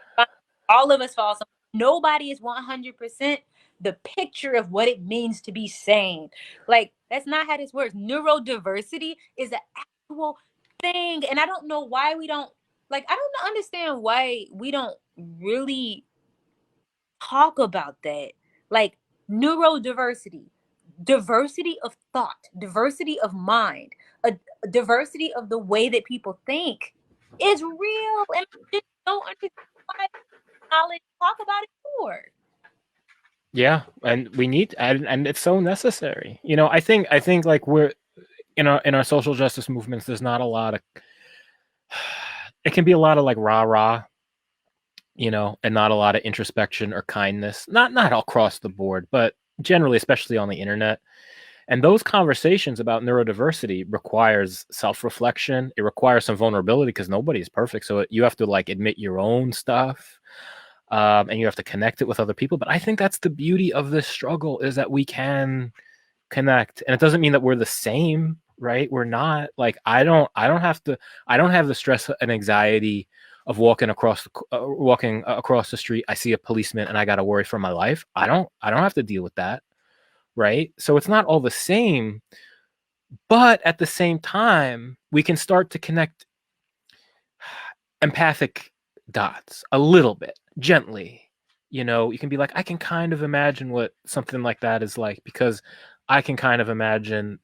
All of us fall. Nobody is 100% the picture of what it means to be sane. Like, that's not how this works. Neurodiversity is an actual thing, and I don't know why we don't, like, I don't understand why we don't really talk about that. Like, neurodiversity, diversity of thought, diversity of mind, a diversity of the way that people think is real, and I just don't understand why knowledge talk about it more. yeah, and we need, and it's so necessary. You know, I think like we're in our social justice movements, there's not a lot of, it can be a lot of like rah rah, you know, and not a lot of introspection or kindness. Not across the board, but generally, especially on the internet. And those conversations about neurodiversity requires self-reflection. It requires some vulnerability because nobody is perfect. So you have to like admit your own stuff, and you have to connect it with other people. But I think that's the beauty of this struggle, is that we can connect, and it doesn't mean that we're the same, right? We're not. Like I don't have the stress and anxiety of walking across the street. I see a policeman and I got to worry for my life. I don't have to deal with that. Right? So it's not all the same, but at the same time, we can start to connect empathic dots a little bit, gently. You know, you can be like, I can kind of imagine what something like that is like, because I can kind of imagine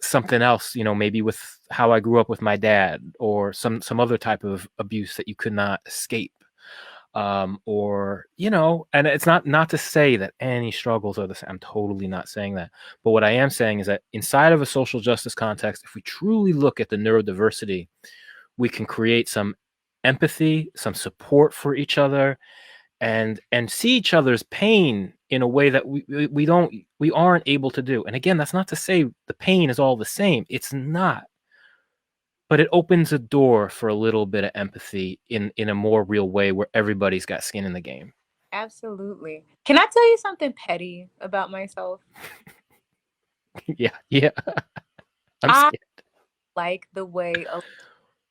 something else, you know, maybe with how I grew up with my dad, or some other type of abuse that you could not escape. Or, you know, and it's not to say that any struggles are the same. I'm totally not saying that. But what I am saying is that inside of a social justice context, if we truly look at the neurodiversity, we can create some empathy, some support for each other, and see each other's pain in a way that we aren't able to do. And again, that's not to say the pain is all the same. It's not. but it opens a door for a little bit of empathy in a more real way where everybody's got skin in the game. Absolutely. Can I tell you something petty about myself? Yeah. I'm I scared. like the way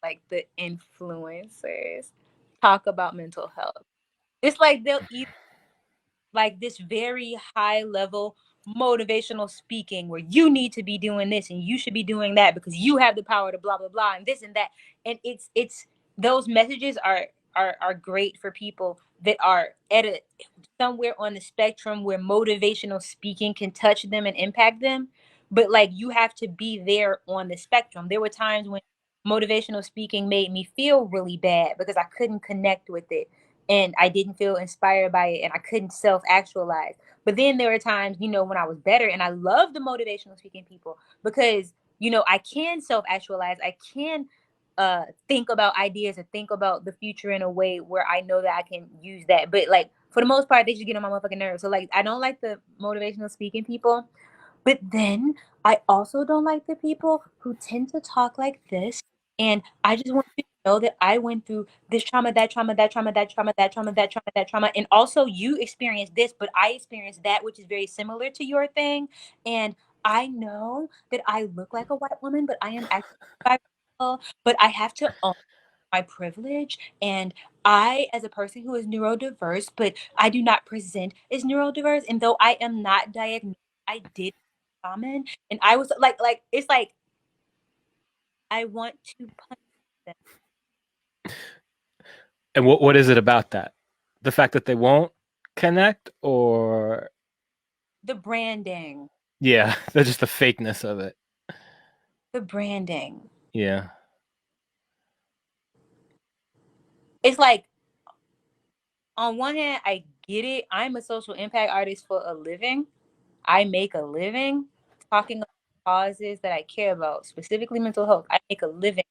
like the influencers talk about mental health. It's like they'll either like this very high level motivational speaking where you need to be doing this and you should be doing that because you have the power to blah blah blah and this and that, and it's those messages are great for people that are at a somewhere on the spectrum where motivational speaking can touch them and impact them, but like you have to be there on the spectrum. There were times when motivational speaking made me feel really bad because I couldn't connect with it and I didn't feel inspired by it and I couldn't self actualize. But then there were times, when I was better and I love the motivational speaking people because, I can self actualize. I can think about ideas and think about the future in a way where I know that I can use that. But like for the most part, they just get on my motherfucking nerves. So like I don't like the motivational speaking people. But then I also don't like the people who tend to talk like this. And I just want you to know that I went through this trauma, that trauma, that trauma, that trauma, that trauma, that trauma, that trauma. And also you experienced this, but I experienced that, which is very similar to your thing. And I know that I look like a white woman, but I am actually bisexual, but I have to own my privilege. And I, as a person who is neurodiverse, but I do not present as neurodiverse. And though I am not diagnosed, I did common. And I was like, it's like, I want to punch them. And what is it about that? The fact that they won't connect, or The branding. yeah, that's just the fakeness of it. The branding. Yeah. It's like, on one hand, I get it. I'm a social impact artist for a living. I make a living talking about causes that I care about, specifically mental health. I make a living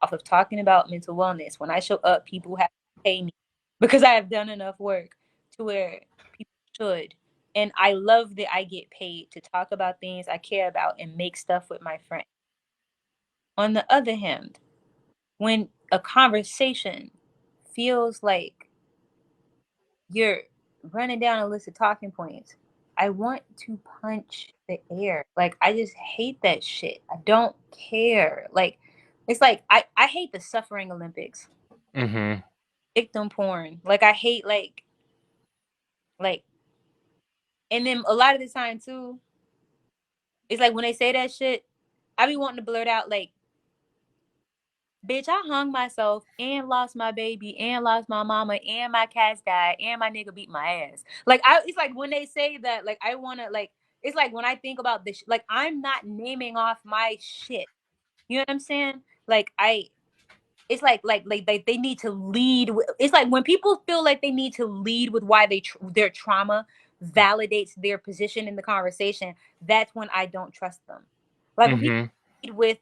off of talking about mental wellness. When I show up, people have to pay me because I have done enough work to where people should. And I love that I get paid to talk about things I care about and make stuff with my friends. On the other hand, when a conversation feels like you're running down a list of talking points, I want to punch the air. Like, I just hate that shit. I don't care. Like, it's like, I hate the suffering Olympics. Mm-hmm. Victim porn. Like, I hate, like, and then a lot of the time, too, it's like when they say that shit, I be wanting to blurt out, like, bitch, I hung myself and lost my baby and lost my mama and my cats died and my nigga beat my ass. Like it's like when they say that, like I wanna like it's like when I think about this, like I'm not naming off my shit. You know what I'm saying? Like it's like they need to lead. It's like when people feel like they need to lead with why their trauma validates their position in the conversation. That's when I don't trust them. Like when people Mm-hmm. lead with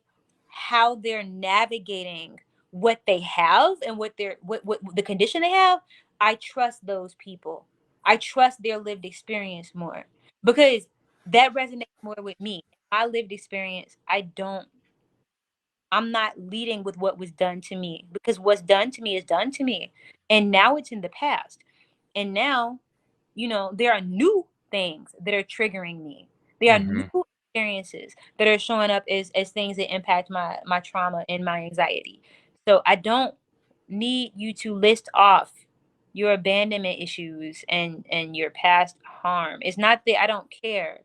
how they're navigating what they have and what the condition they have, I trust those people. I trust their lived experience more because that resonates more with me. My lived experience, I'm not leading with what was done to me because what's done to me is done to me. And now it's in the past. And now, there are new things that are triggering me. There are new Mm-hmm. experiences that are showing up as things that impact my trauma and my anxiety. So I don't need you to list off your abandonment issues and your past harm. It's not that I don't care.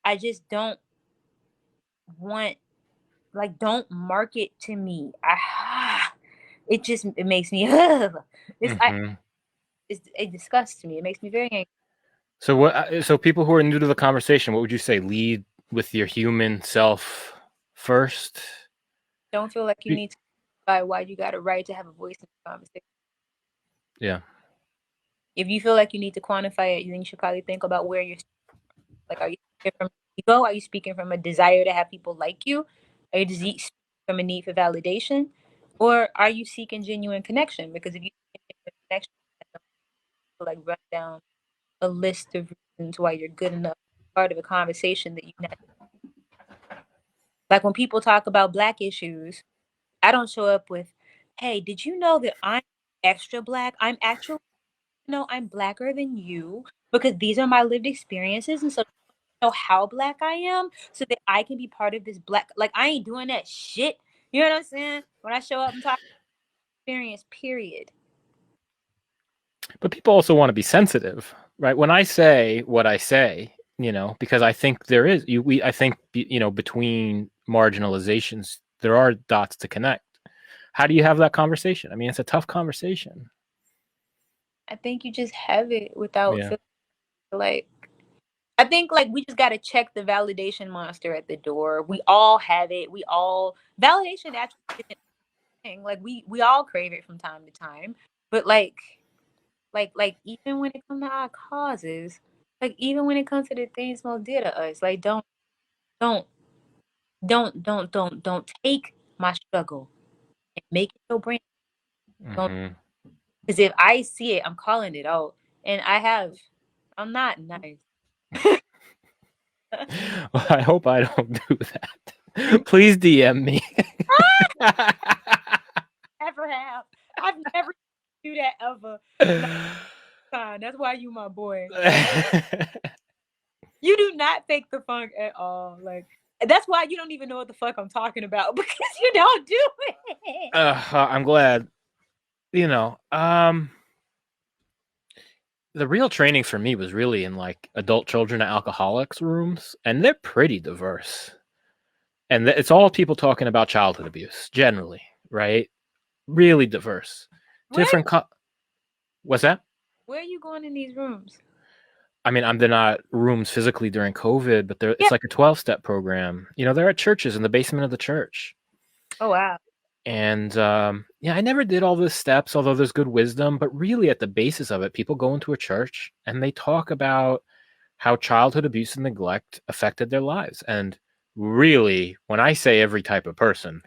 I just don't want like don't market to me. It makes me Mm-hmm. it disgusts me. It makes me very angry. So what? So people who are new to the conversation, what would you say? Lead with your human self first. Don't feel like you need to by why you got a right to have a voice in the conversation. Yeah. If you feel like you need to quantify it, then you should probably think about where you're like. Are you speaking from ego? Are you speaking from a desire to have people like you? Are you speaking from a need for validation, or are you seeking genuine connection? Because if you seek genuine connection, like run down a list of reasons why you're good enough part of a conversation that you not Like when people talk about Black issues, I don't show up with, hey, did you know that I'm extra Black? I'm actually, I'm Blacker than you because these are my lived experiences. And so know how Black I am so that I can be part of this Black. Like, I ain't doing that shit. You know what I'm saying? When I show up and talk experience, period. But people also want to be sensitive, right? When I say what I say, because I think there is, I think, between marginalizations, there are dots to connect. How do you have that conversation? I mean, it's a tough conversation. I think you just have it without feeling like, I think like we just got to check the validation monster at the door. We all have it. Validation actually isn't a thing. Like we all crave it from time to time. But like even when it comes to our causes, like even when it comes to the things most dear to us, like don't take my struggle and make it your brand. Because if I see it, I'm calling it out. And I'm not nice. Well, I hope I don't do that. Please DM me. Never have. I've never do that ever. That's why you my boy. You do not fake the funk at all. Like, that's why you don't even know what the fuck I'm talking about, because you don't do it. I'm glad. The real training for me was really in like adult children and alcoholics rooms, and they're pretty diverse. And it's all people talking about childhood abuse generally, right? Really diverse. Different. What's that? Where are you going in these rooms? I mean, they're not rooms physically during COVID, but it's like a 12-step program. They're at churches in the basement of the church. Oh, wow. And I never did all the steps, although there's good wisdom. But really, at the basis of it, people go into a church and they talk about how childhood abuse and neglect affected their lives. And really, when I say every type of person,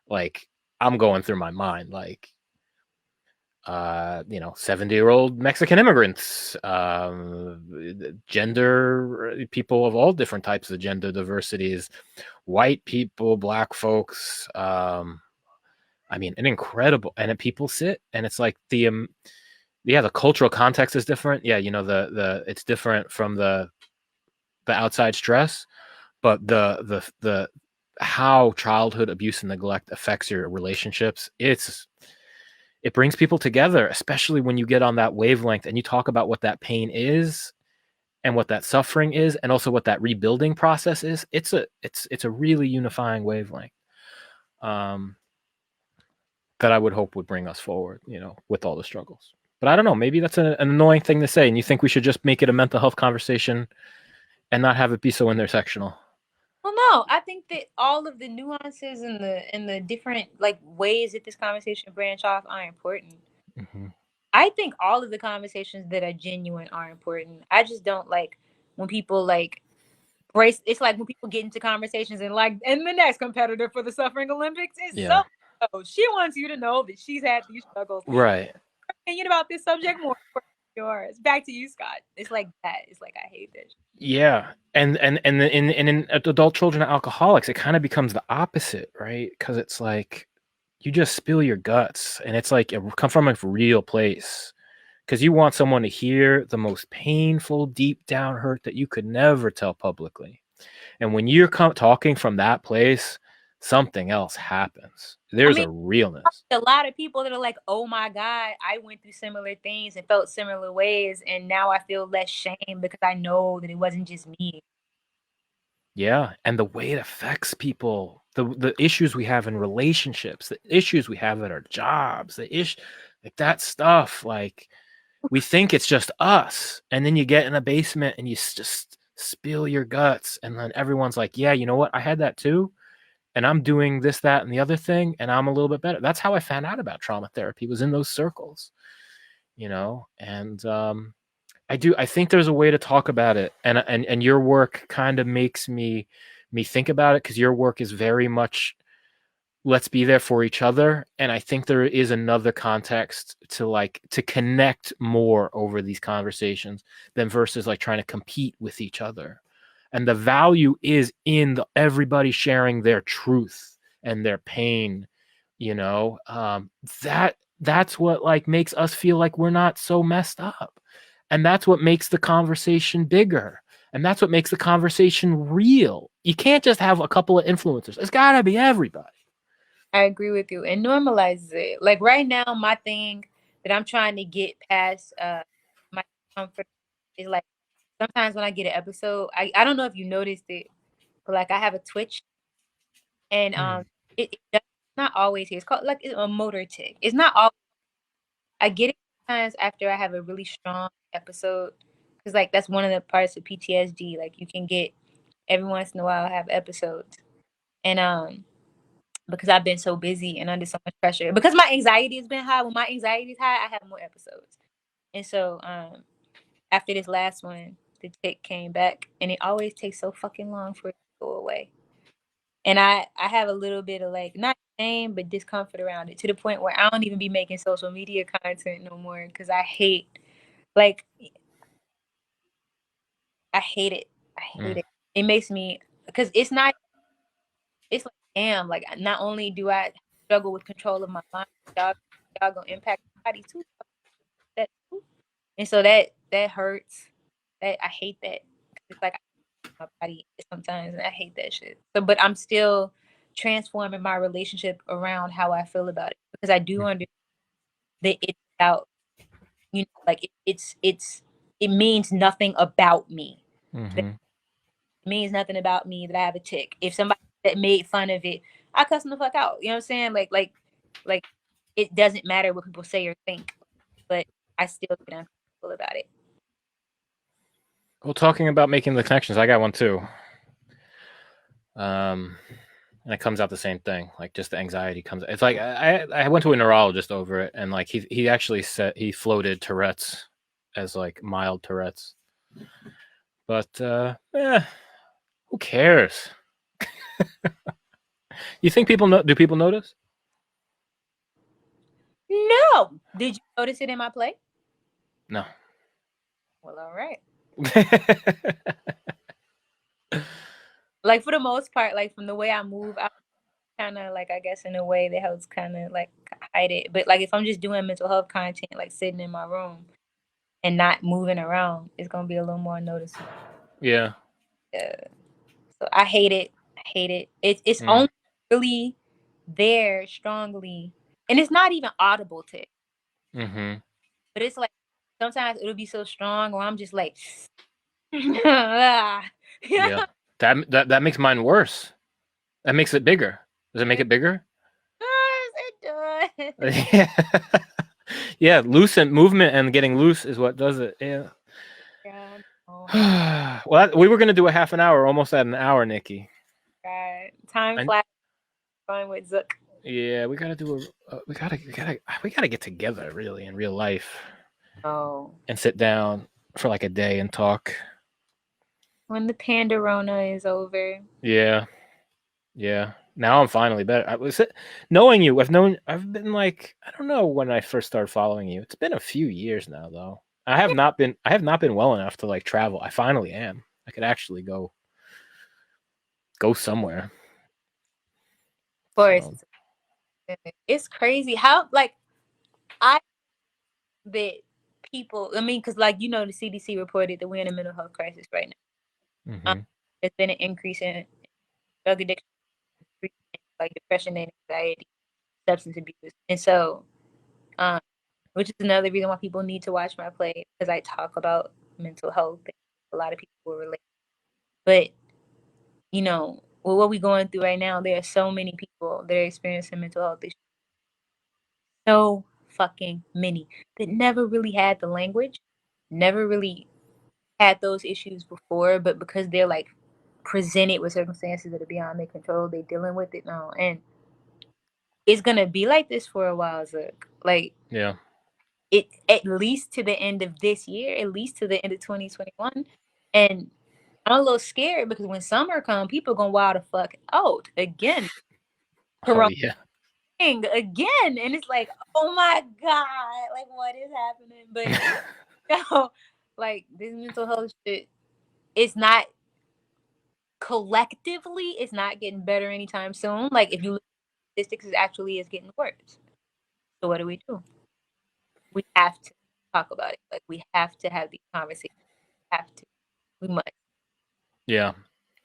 like, I'm going through my mind, like, 70-year-old Mexican immigrants, gender people of all different types of gender diversities, white people, Black folks. An incredible, and people sit, and it's like the cultural context is different. Yeah, it's different from the outside stress, but the how childhood abuse and neglect affects your relationships, it brings people together, especially when you get on that wavelength and you talk about what that pain is and what that suffering is, and also what that rebuilding process is. It's a really unifying wavelength that I would hope would bring us forward, with all the struggles. But I don't know, maybe that's an annoying thing to say, and you think we should just make it a mental health conversation and not have it be so intersectional. Well, no, I think that all of the nuances and the different like ways that this conversation branch off are important. Mm-hmm. I think all of the conversations that are genuine are important. I just don't like when people like brace. It's like when people get into conversations and the next competitor for the Suffering Olympics is she wants you to know that she's had these struggles. Right. Opinion about this subject more yours. Back to you, Scott. It's like that. It's like, I hate this. Yeah. And in adult children and alcoholics, it kind of becomes the opposite, right? Because it's like you just spill your guts, and it's like it come from a real place, because you want someone to hear the most painful, deep down hurt that you could never tell publicly. And when you're talking from that place, something else happens. There's a realness. A lot of people that are like, oh my God, I went through similar things and felt similar ways, and now I feel less shame because I know that it wasn't just me. Yeah, and the way it affects people, the issues we have in relationships, the issues we have at our jobs, like that stuff, like we think it's just us, and then you get in a basement and you just spill your guts, and then everyone's like, yeah, you know what? I had that too. And I'm doing this, that, and the other thing, and I'm a little bit better. That's how I found out about trauma therapy, was in those circles, and I think there's a way to talk about it, and your work kind of makes me think about it, because your work is very much let's be there for each other. And I think there is another context to connect more over these conversations than versus like trying to compete with each other. And the value is in everybody sharing their truth and their pain, you know. That's what like makes us feel like we're not so messed up. And that's what makes the conversation bigger. And that's what makes the conversation real. You can't just have a couple of influencers. It's got to be everybody. I agree with you. And normalizes it. Like right now, my thing that I'm trying to get past my comfort is like sometimes when I get an episode, I don't know if you noticed it, but like I have a Twitch and it's not always here. It's called like a motor tick. It's not always. I get it sometimes after I have a really strong episode because like that's one of the parts of PTSD. Like you can get every once in a while have episodes, and because I've been so busy and under so much pressure, because my anxiety has been high. When my anxiety is high, I have more episodes, and so after this last one, the tick came back, and it always takes so fucking long for it to go away. And I have a little bit of like not shame but discomfort around it to the point where I don't even be making social media content no more because I hate like I hate it. I hate it. It makes me because it's not. It's like damn. Like not only do I struggle with control of my mind, y'all gonna impact my body too. That too. And so that hurts. That I hate that. It's like my body sometimes, and I hate that shit. So, but I'm still transforming my relationship around how I feel about it because I do understand that it's about like it means nothing about me. It means nothing about me that I have a tick. If somebody that made fun of it, I cuss them the fuck out. You know what I'm saying? Like it doesn't matter what people say or think, but I still get uncomfortable about it. Well, talking about making the connections, I got one too. And it comes out the same thing. Like just the anxiety comes. It's like I went to a neurologist over it, and like he actually said he floated Tourette's as like mild Tourette's. But who cares? You think people know? Do people notice? No. Did you notice it in my play? No. Well, all right. Like for the most part, like from the way I move, I kind of like I guess in a way that helps kind of like hide it. But like if I'm just doing mental health content, like sitting in my room and not moving around, it's gonna be a little more noticeable. Yeah. So I hate it. I hate it. It's only really there strongly, and it's not even audible to it. But it's like sometimes it'll be so strong, or I'm just like, yeah. That makes mine worse. That makes it bigger. Does it make it bigger? Yes, it does. Yeah. Yeah, movement and getting loose is what does it. Yeah. Well, we were gonna do a half an hour, almost at an hour, Nikki. God, time flies. Fun with Zook. Yeah, we gotta do we gotta get together really in real life. Oh. And sit down for like a day and talk. When the Pandarona is over. Yeah. Yeah. Now I'm finally better. Knowing you. I've been like, I don't know when I first started following you. It's been a few years now though. I have not been well enough to like travel. I finally am. I could actually go somewhere. Of course. So. It's crazy how like that people, I mean, because like, you know, the CDC reported that we're in a mental health crisis right now. There's been an increase in drug addiction, like depression and anxiety, substance abuse. And so, which is another reason why people need to watch my play, because I talk about mental health. A lot of people will relate. But, you know, with what we're going through right now, there are so many people that are experiencing mental health issues. So fucking many that never really had the language, never really had those issues before, but because they're like presented with circumstances that are beyond their control, they're dealing with it now. And it's gonna be like this for a while, Zook. Like, yeah, it at least to the end of this year, at least to the end of 2021. And I'm a little scared because when summer comes, people gonna wild the fuck out again. Oh yeah. Again, and it's like, oh my god, like what is happening? But like this mental health shit, it's not collectively, it's not getting better anytime soon. Like if you look at statistics, it actually is getting worse. So what do? We have to talk about it. Like we have to have these conversations. We have to. We must. Yeah.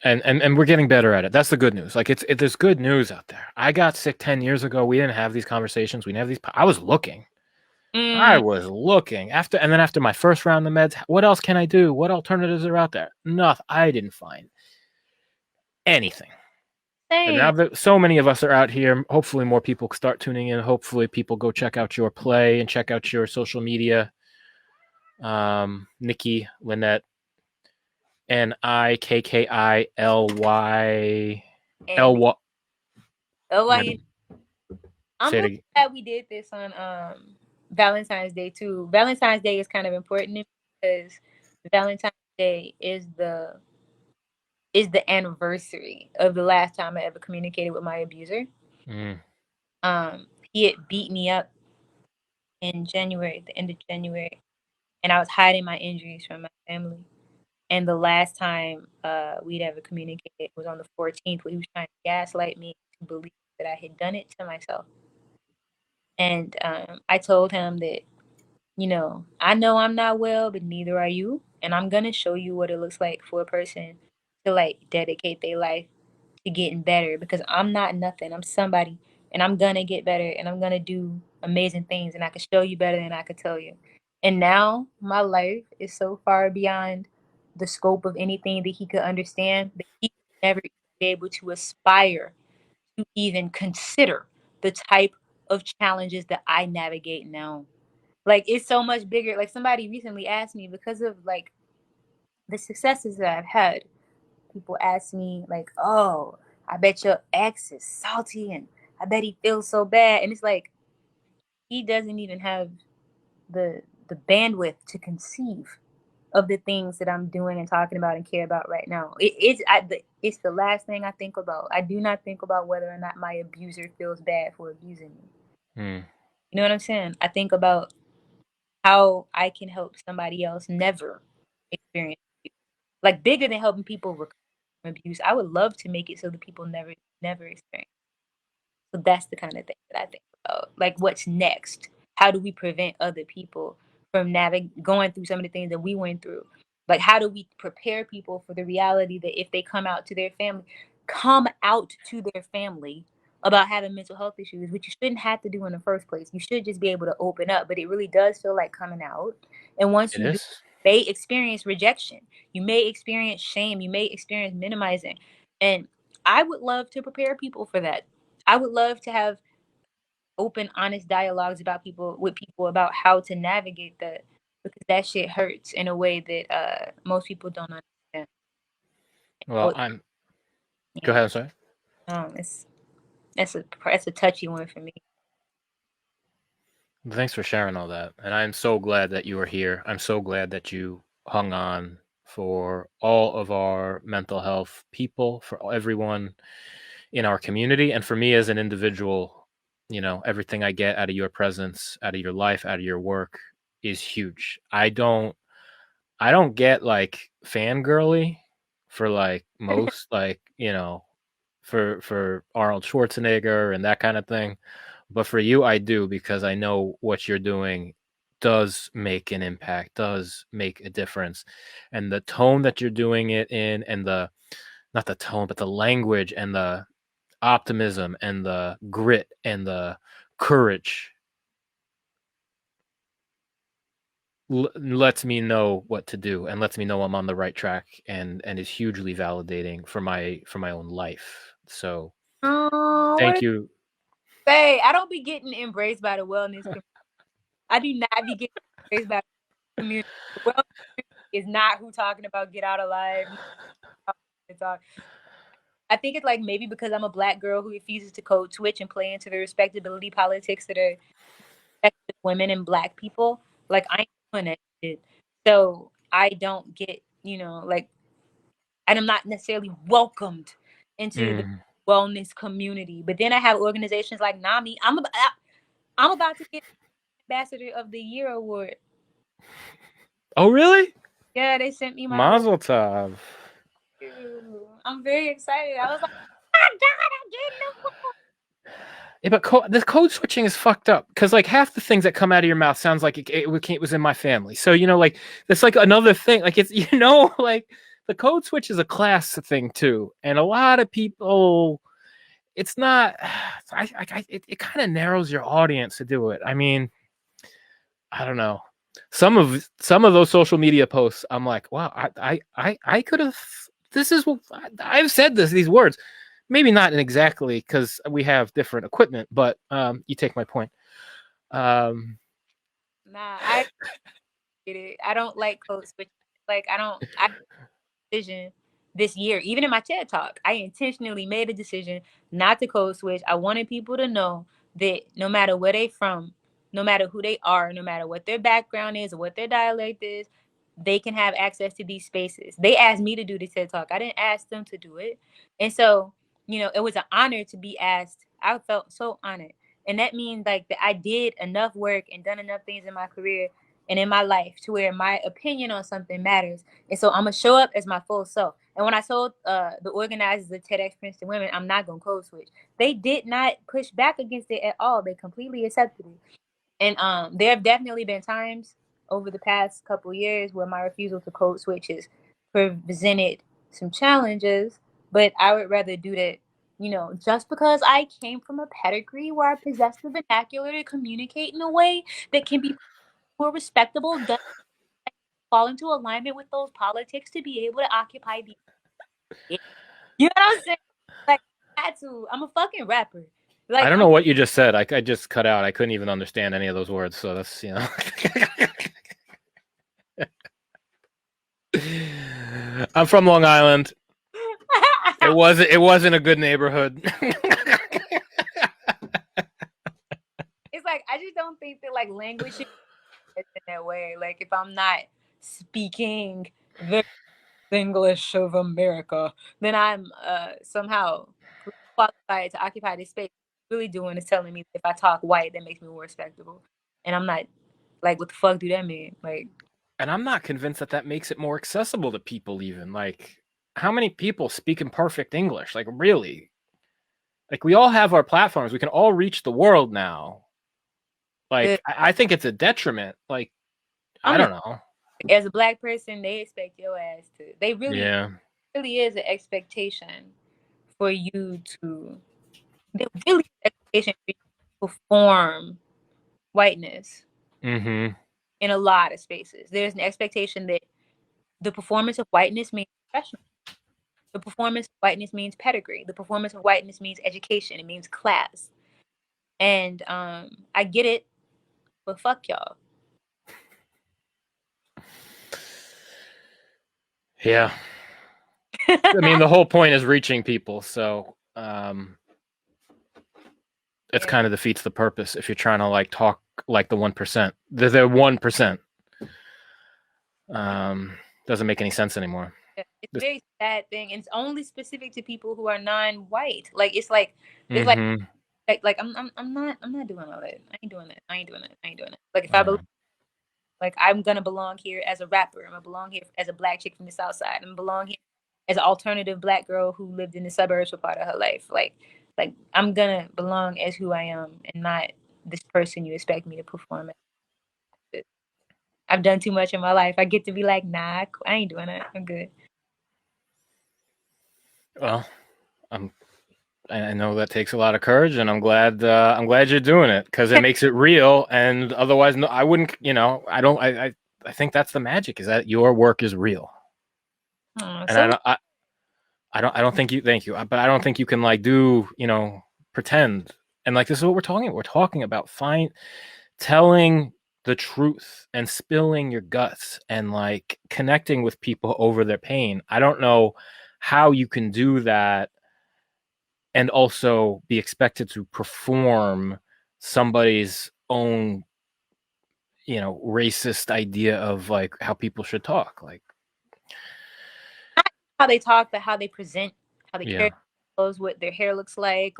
And we're getting better at it. That's the good news. Like there's good news out there. I got sick 10 years ago. We didn't have these conversations. We didn't have these. I was looking. After my first round of meds, what else can I do? What alternatives are out there? Nothing. I didn't find anything. And now that so many of us are out here, hopefully more people start tuning in. Hopefully people go check out your play and check out your social media. Nikki, Lynnette, NIKKILYLY. I'm really glad we did this on Valentine's Day too. Valentine's Day is kind of important because Valentine's Day is the anniversary of the last time I ever communicated with my abuser. He had beat me up in January, the end of January, and I was hiding my injuries from my family. And the last time we'd ever communicated was on the 14th, where he was trying to gaslight me to believe that I had done it to myself. And I told him that, I know I'm not well, but neither are you. And I'm going to show you what it looks like for a person to dedicate their life to getting better, because I'm not nothing. I'm somebody, and I'm going to get better, and I'm going to do amazing things, and I can show you better than I could tell you. And now my life is so far beyond the scope of anything that he could understand that he would never be able to aspire to even consider the type of challenges that I navigate now. Like, it's so much bigger. Like, somebody recently asked me, because of the successes that I've had, people ask me oh, I bet your ex is salty and I bet he feels so bad. And it's like, he doesn't even have the bandwidth to conceive of the things that I'm doing and talking about and care about right now. It's the last thing I think about. I do not think about whether or not my abuser feels bad for abusing me. You know what I'm saying? I think about how I can help somebody else never experience abuse. Like, bigger than helping people recover from abuse, I would love to make it so that people never experience. So that's the kind of thing that I think about. Like, what's next? How do we prevent other people from going through some of the things that we went through? Like, how do we prepare people for the reality that if they come out to their family about having mental health issues, which you shouldn't have to do in the first place. You should just be able to open up, but it really does feel like coming out. And once you do, you may experience rejection. You may experience shame. You may experience minimizing. And I would love to prepare people for that. I would love to have open, honest dialogues with people about how to navigate that, because that shit hurts in a way that most people don't understand. Well, go ahead, sorry. That's a touchy one for me. Thanks for sharing all that. And I'm so glad that you are here. I'm so glad that you hung on for all of our mental health people, for everyone in our community, and for me as an individual. Everything I get out of your presence, out of your life, out of your work is huge. I don't get fangirly for most for Arnold Schwarzenegger and that kind of thing. But for you, I do, because I know what you're doing does make an impact, does make a difference. And the tone that you're doing it in, and not the tone, but the language and the optimism and the grit and the courage lets me know what to do, and lets me know I'm on the right track, and is hugely validating for my own life. So thank you. Say, I don't be getting embraced by the wellness community. I do not be getting embraced by the community. The wellness community is not who talking about get out alive. I think it's maybe because I'm a Black girl who refuses to code switch and play into the respectability politics that are women and Black people. I ain't doing that shit. So I don't get, and I'm not necessarily welcomed into the wellness community. But then I have organizations like NAMI. I'm about to get Ambassador of the Year award. Oh, really? Yeah, they sent me my Mazel tov. I'm very excited. I was like, oh my God, I'm getting the Yeah, but the code switching is fucked up because like half the things that come out of your mouth sounds like it was in my family. So like that's like another thing. Like it's like the code switch is a class thing too, and a lot of people, it's not. It kind of narrows your audience to do it. I mean, I don't know. Some of those social media posts, I'm like, wow, I could have. This is what I've said. These words. Maybe not exactly because we have different equipment, but you take my point. Nah, I get it. I don't like code switching. Like I decision this year, even in my TED talk, I intentionally made a decision not to code switch. I wanted people to know that no matter where they from, no matter who they are, no matter what their background is or what their dialect is, they can have access to these spaces. They asked me to do the TED talk. I didn't ask them to do it. And so, it was an honor to be asked. I felt so honored. And that means like that I did enough work and done enough things in my career and in my life to where my opinion on something matters. And so I'm gonna show up as my full self. And when I told the organizers of TEDx Princeton Women, I'm not gonna code switch, they did not push back against it at all. They completely accepted it. And there have definitely been times over the past couple years where my refusal to code switch has presented some challenges, but I would rather do that. Just because I came from a pedigree where I possess the vernacular to communicate in a way that can be more respectable, doesn't fall into alignment with those politics to be able to occupy the. You know what I'm saying? Like, I had to. I'm a fucking rapper. Like, I don't know what you just said. I just cut out. I couldn't even understand any of those words. So that's I'm from Long Island. It wasn't a good neighborhood. It's like I just don't think that like language should be in that way. Like if I'm not speaking the English of America, then I'm somehow qualified to occupy this space. What really doing is telling me if I talk white, that makes me more respectable, and I'm not like, what the fuck do that mean? Like, and I'm not convinced that makes it more accessible to people. Even like, how many people speak in perfect English? Like, really? Like, we all have our platforms. We can all reach the world now. Like, I think it's a detriment. Like, I don't know. As a Black person, they expect your ass to. They really, really is an expectation for you to. There really is an expectation for you to perform whiteness in a lot of spaces. There's an expectation that the performance of whiteness means professional. The performance of whiteness means pedigree. The performance of whiteness means education. It means class. And I get it, but fuck y'all. Yeah. I mean, the whole point is reaching people, so it's kind of defeats the purpose if you're trying to like talk like the 1%. The 1% doesn't make any sense anymore. It's a very sad thing, and it's only specific to people who are non-white. Like it's like I'm not doing all that. I ain't doing that. Like if I believe, like I'm gonna belong here as a rapper. I'm gonna belong here as a Black chick from the South Side. I'm gonna belong here as an alternative Black girl who lived in the suburbs for part of her life. Like I'm gonna belong as who I am and not this person you expect me to perform as. I've done too much in my life. I get to be like, nah, I ain't doing that. I'm good. Well, I know that takes a lot of courage, and I'm glad you're doing it because it makes it real. And otherwise, no, I wouldn't. I think that's the magic, is that your work is real. And I don't think you. Thank you, but I don't think you can like do pretend. And like this is what we're talking about. We're talking about telling the truth and spilling your guts and like connecting with people over their pain. I don't know how you can do that and also be expected to perform somebody's own racist idea of like how people should talk. Like how they talk, but how they present, how they carry themselves, what their hair looks like.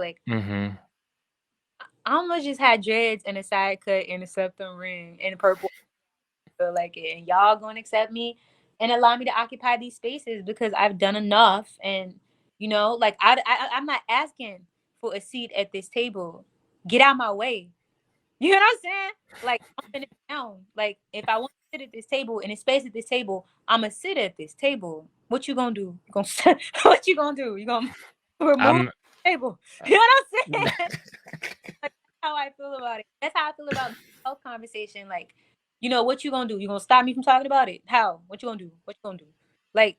I almost just had dreads and a side cut and a septum ring and purple. Like it, and y'all gonna accept me and allow me to occupy these spaces because I've done enough. And like I'm not asking for a seat at this table. Get out my way. You know what I'm saying? Like, I'm it down. Like, if I want to sit at this table and it's space at this table, I'm gonna sit at this table. What you gonna do? You gonna what you gonna do? You gonna remove the table? You know what I'm saying? Like, that's how I feel about it. That's how I feel about the health conversation. Like, what you gonna do? You gonna stop me from talking about it? How? What you gonna do? What you gonna do? Like,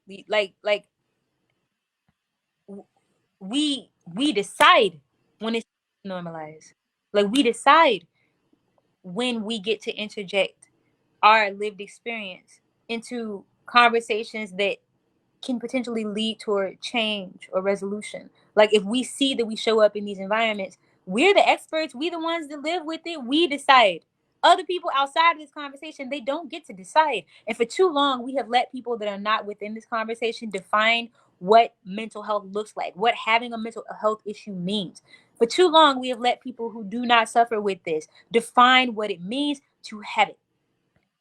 we decide when it's normalized. Like, we decide when we get to interject our lived experience into conversations that can potentially lead toward change or resolution. Like, if we see that we show up in these environments, we're the experts, we the ones that live with it, we decide. Other people outside of this conversation, they don't get to decide. And for too long, we have let people that are not within this conversation define what mental health looks like, what having a mental health issue means. For too long, we have let people who do not suffer with this define what it means to have it.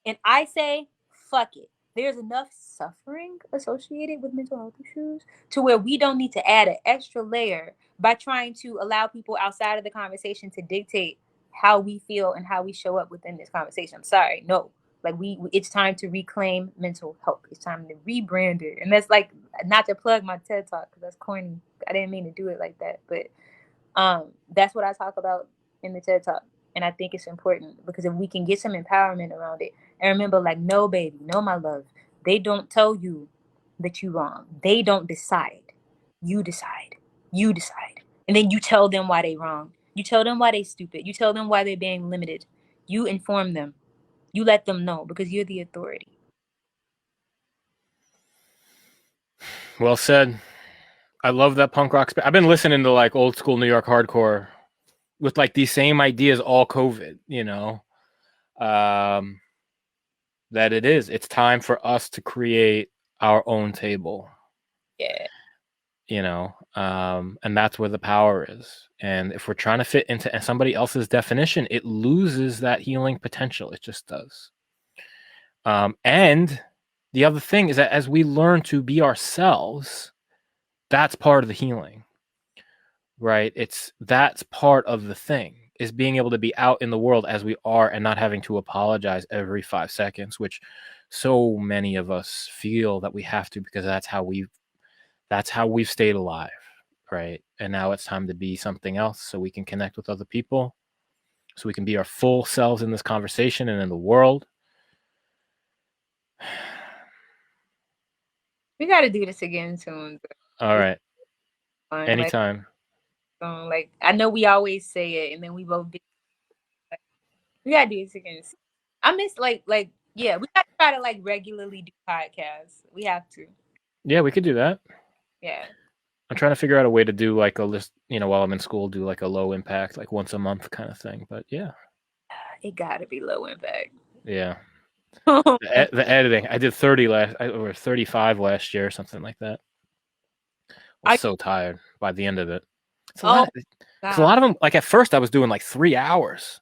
And I say, fuck it. There's enough suffering associated with mental health issues to where we don't need to add an extra layer by trying to allow people outside of the conversation to dictate how we feel and how we show up within this conversation. I'm sorry, no. Like, it's time to reclaim mental health. It's time to rebrand it. And that's, like, not to plug my TED Talk because that's corny. I didn't mean to do it like that. But that's what I talk about in the TED Talk. And I think it's important because if we can get some empowerment around it, and remember, like, no, baby, no, my love, they don't tell you that you're wrong. They don't decide. You decide. You decide. And then you tell them why they're wrong. You tell them why they're stupid. You tell them why they're being limited. You inform them. You let them know because you're the authority. Well said. I love that punk rock. I've been listening to like old school New York hardcore with like these same ideas all COVID, that it's time for us to create our own table. Yeah. And that's where the power is. And if we're trying to fit into somebody else's definition, it loses that healing potential. It just does. And the other thing is that as we learn to be ourselves, that's part of the healing, right? That's part of the thing, is being able to be out in the world as we are and not having to apologize every 5 seconds, which so many of us feel that we have to, because that's how we've stayed alive, right? And now it's time to be something else so we can connect with other people, so we can be our full selves in this conversation and in the world. We got to do this again soon. All right. Fun. Anytime. Like, I know we always say it, and then we both be like, we got to do this again. I miss, yeah, we got to try to, like, regularly do podcasts. We have to. Yeah, we could do that. Yeah. I'm trying to figure out a way to do like a list, while I'm in school, do like a low impact, like once a month kind of thing. But yeah. It got to be low impact. Yeah. The editing. I did 35 last year, something like that. I was so tired by the end of it. It's a lot of them, like at first I was doing like 3 hours.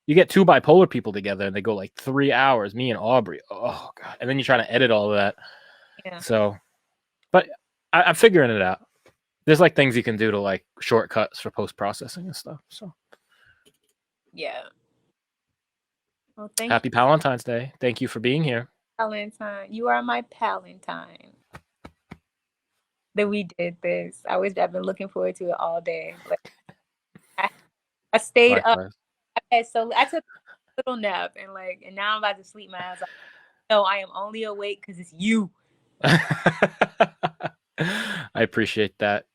You get 2 bipolar people together and they go like 3 hours, me and Aubrey. Oh God. And then you're trying to edit all of that. Yeah. So, but I'm figuring it out. There's like things you can do to like shortcuts for post-processing and stuff. So yeah. Well, happy Valentine's Day. Thank you for being here. Valentine. You are my Valentine. That we did this. I've been looking forward to it all day. Like, I stayed Likewise. up. So I took a little nap and now I'm about to sleep my ass off. No, I am only awake because it's you. I appreciate that.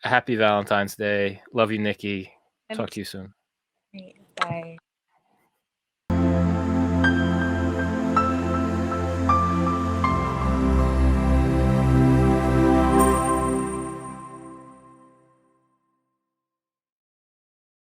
Happy Valentine's Day. Love you, Nikki. Talk to you soon. Bye.